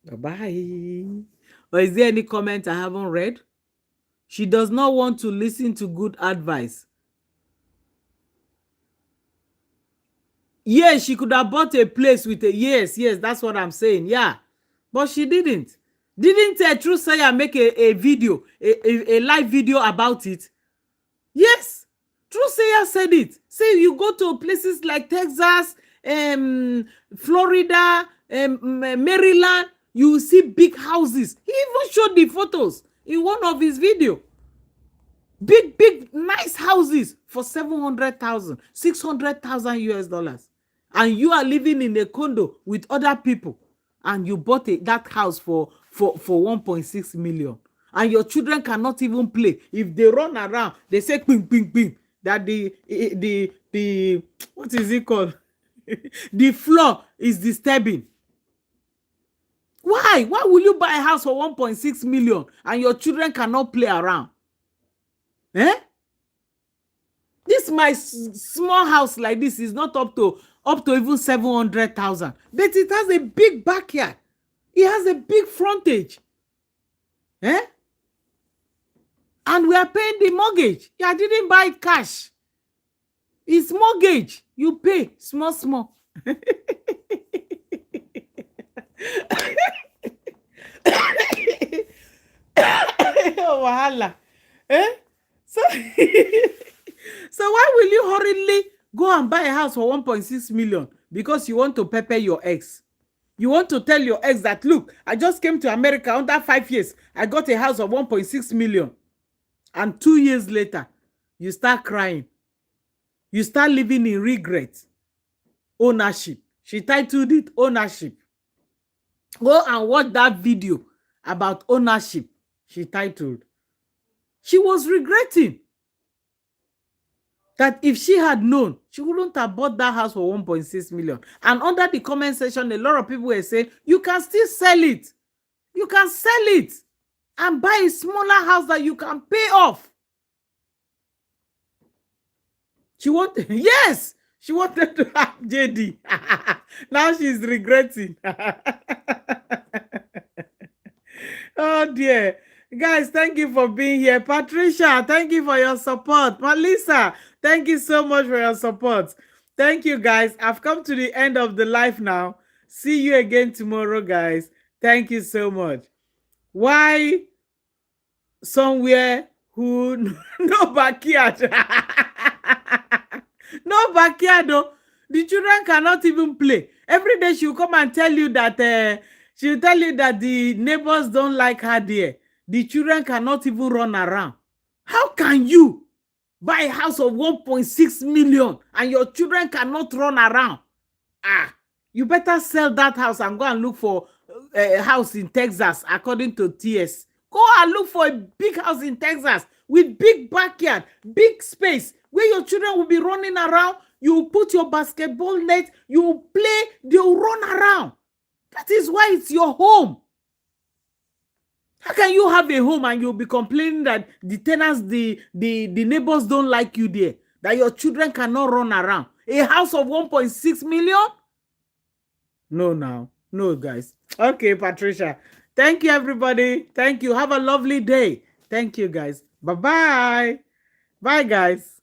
Bye-bye. Or is there any comment I haven't read? She does not want to listen to good advice. Yes, she could have bought a place with a... Yes, that's what I'm saying. Yeah. But she didn't. Didn't Truthsayer make a video, a live video about it? Yes. Truthsayer said it. Say you go to places like Texas, Florida, Maryland, you will see big houses. He even showed the photos in one of his videos. Big, nice houses for 700,000, 600,000 US dollars. And you are living in a condo with other people. And you bought that house for 1.6 million. And your children cannot even play. If they run around, they say ping, ping, ping. That the what is it called? The floor is disturbing. Why will you buy a house for 1.6 million and your children cannot play around? This my small house like this is not up to even 700,000, but it has a big backyard. It has a big frontage. And we are paying the mortgage. I didn't buy cash. It's mortgage. You pay small. Oh, wahala. So why will you hurriedly go and buy a house for 1.6 million? Because you want to pepper your ex. You want to tell your ex that, look, I just came to America under 5 years. I got a house of 1.6 million. And 2 years later, you start crying. You start living in regret. Ownership. She titled it Ownership. Go and watch that video about ownership. She titled. She was regretting that if she had known, she wouldn't have bought that house for 1.6 million. And under the comment section, a lot of people were saying, you can still sell it. You can sell it and buy a smaller house that you can pay off. She wanted, yes, she wanted to have JD. Now she's regretting. Oh dear. Guys, thank you for being here. Patricia, thank you for your support. Melissa, thank you so much for your support. Thank you, guys. I've come to the end of the life now. See you again tomorrow, guys. Thank you so much. Why somewhere who no backyard? No backyard, though. The children cannot even play. Every day she'll come and tell you that she'll tell you that the neighbors don't like her there. The children cannot even run around. How can you buy a house of 1.6 million and your children cannot run around? You better sell that house and go and look for a house in Texas, according to TS. Go and look for a big house in Texas with big backyard, big space, where your children will be running around. You put your basketball net, you play, they'll run around. That is why it's your home. How can you have a home and you'll be complaining that the tenants, the neighbors don't like you there, that your children cannot run around? A house of 1.6 million? No, now. No, guys. Okay, Patricia. Thank you, everybody. Thank you. Have a lovely day. Thank you, guys. Bye-bye. Bye, guys.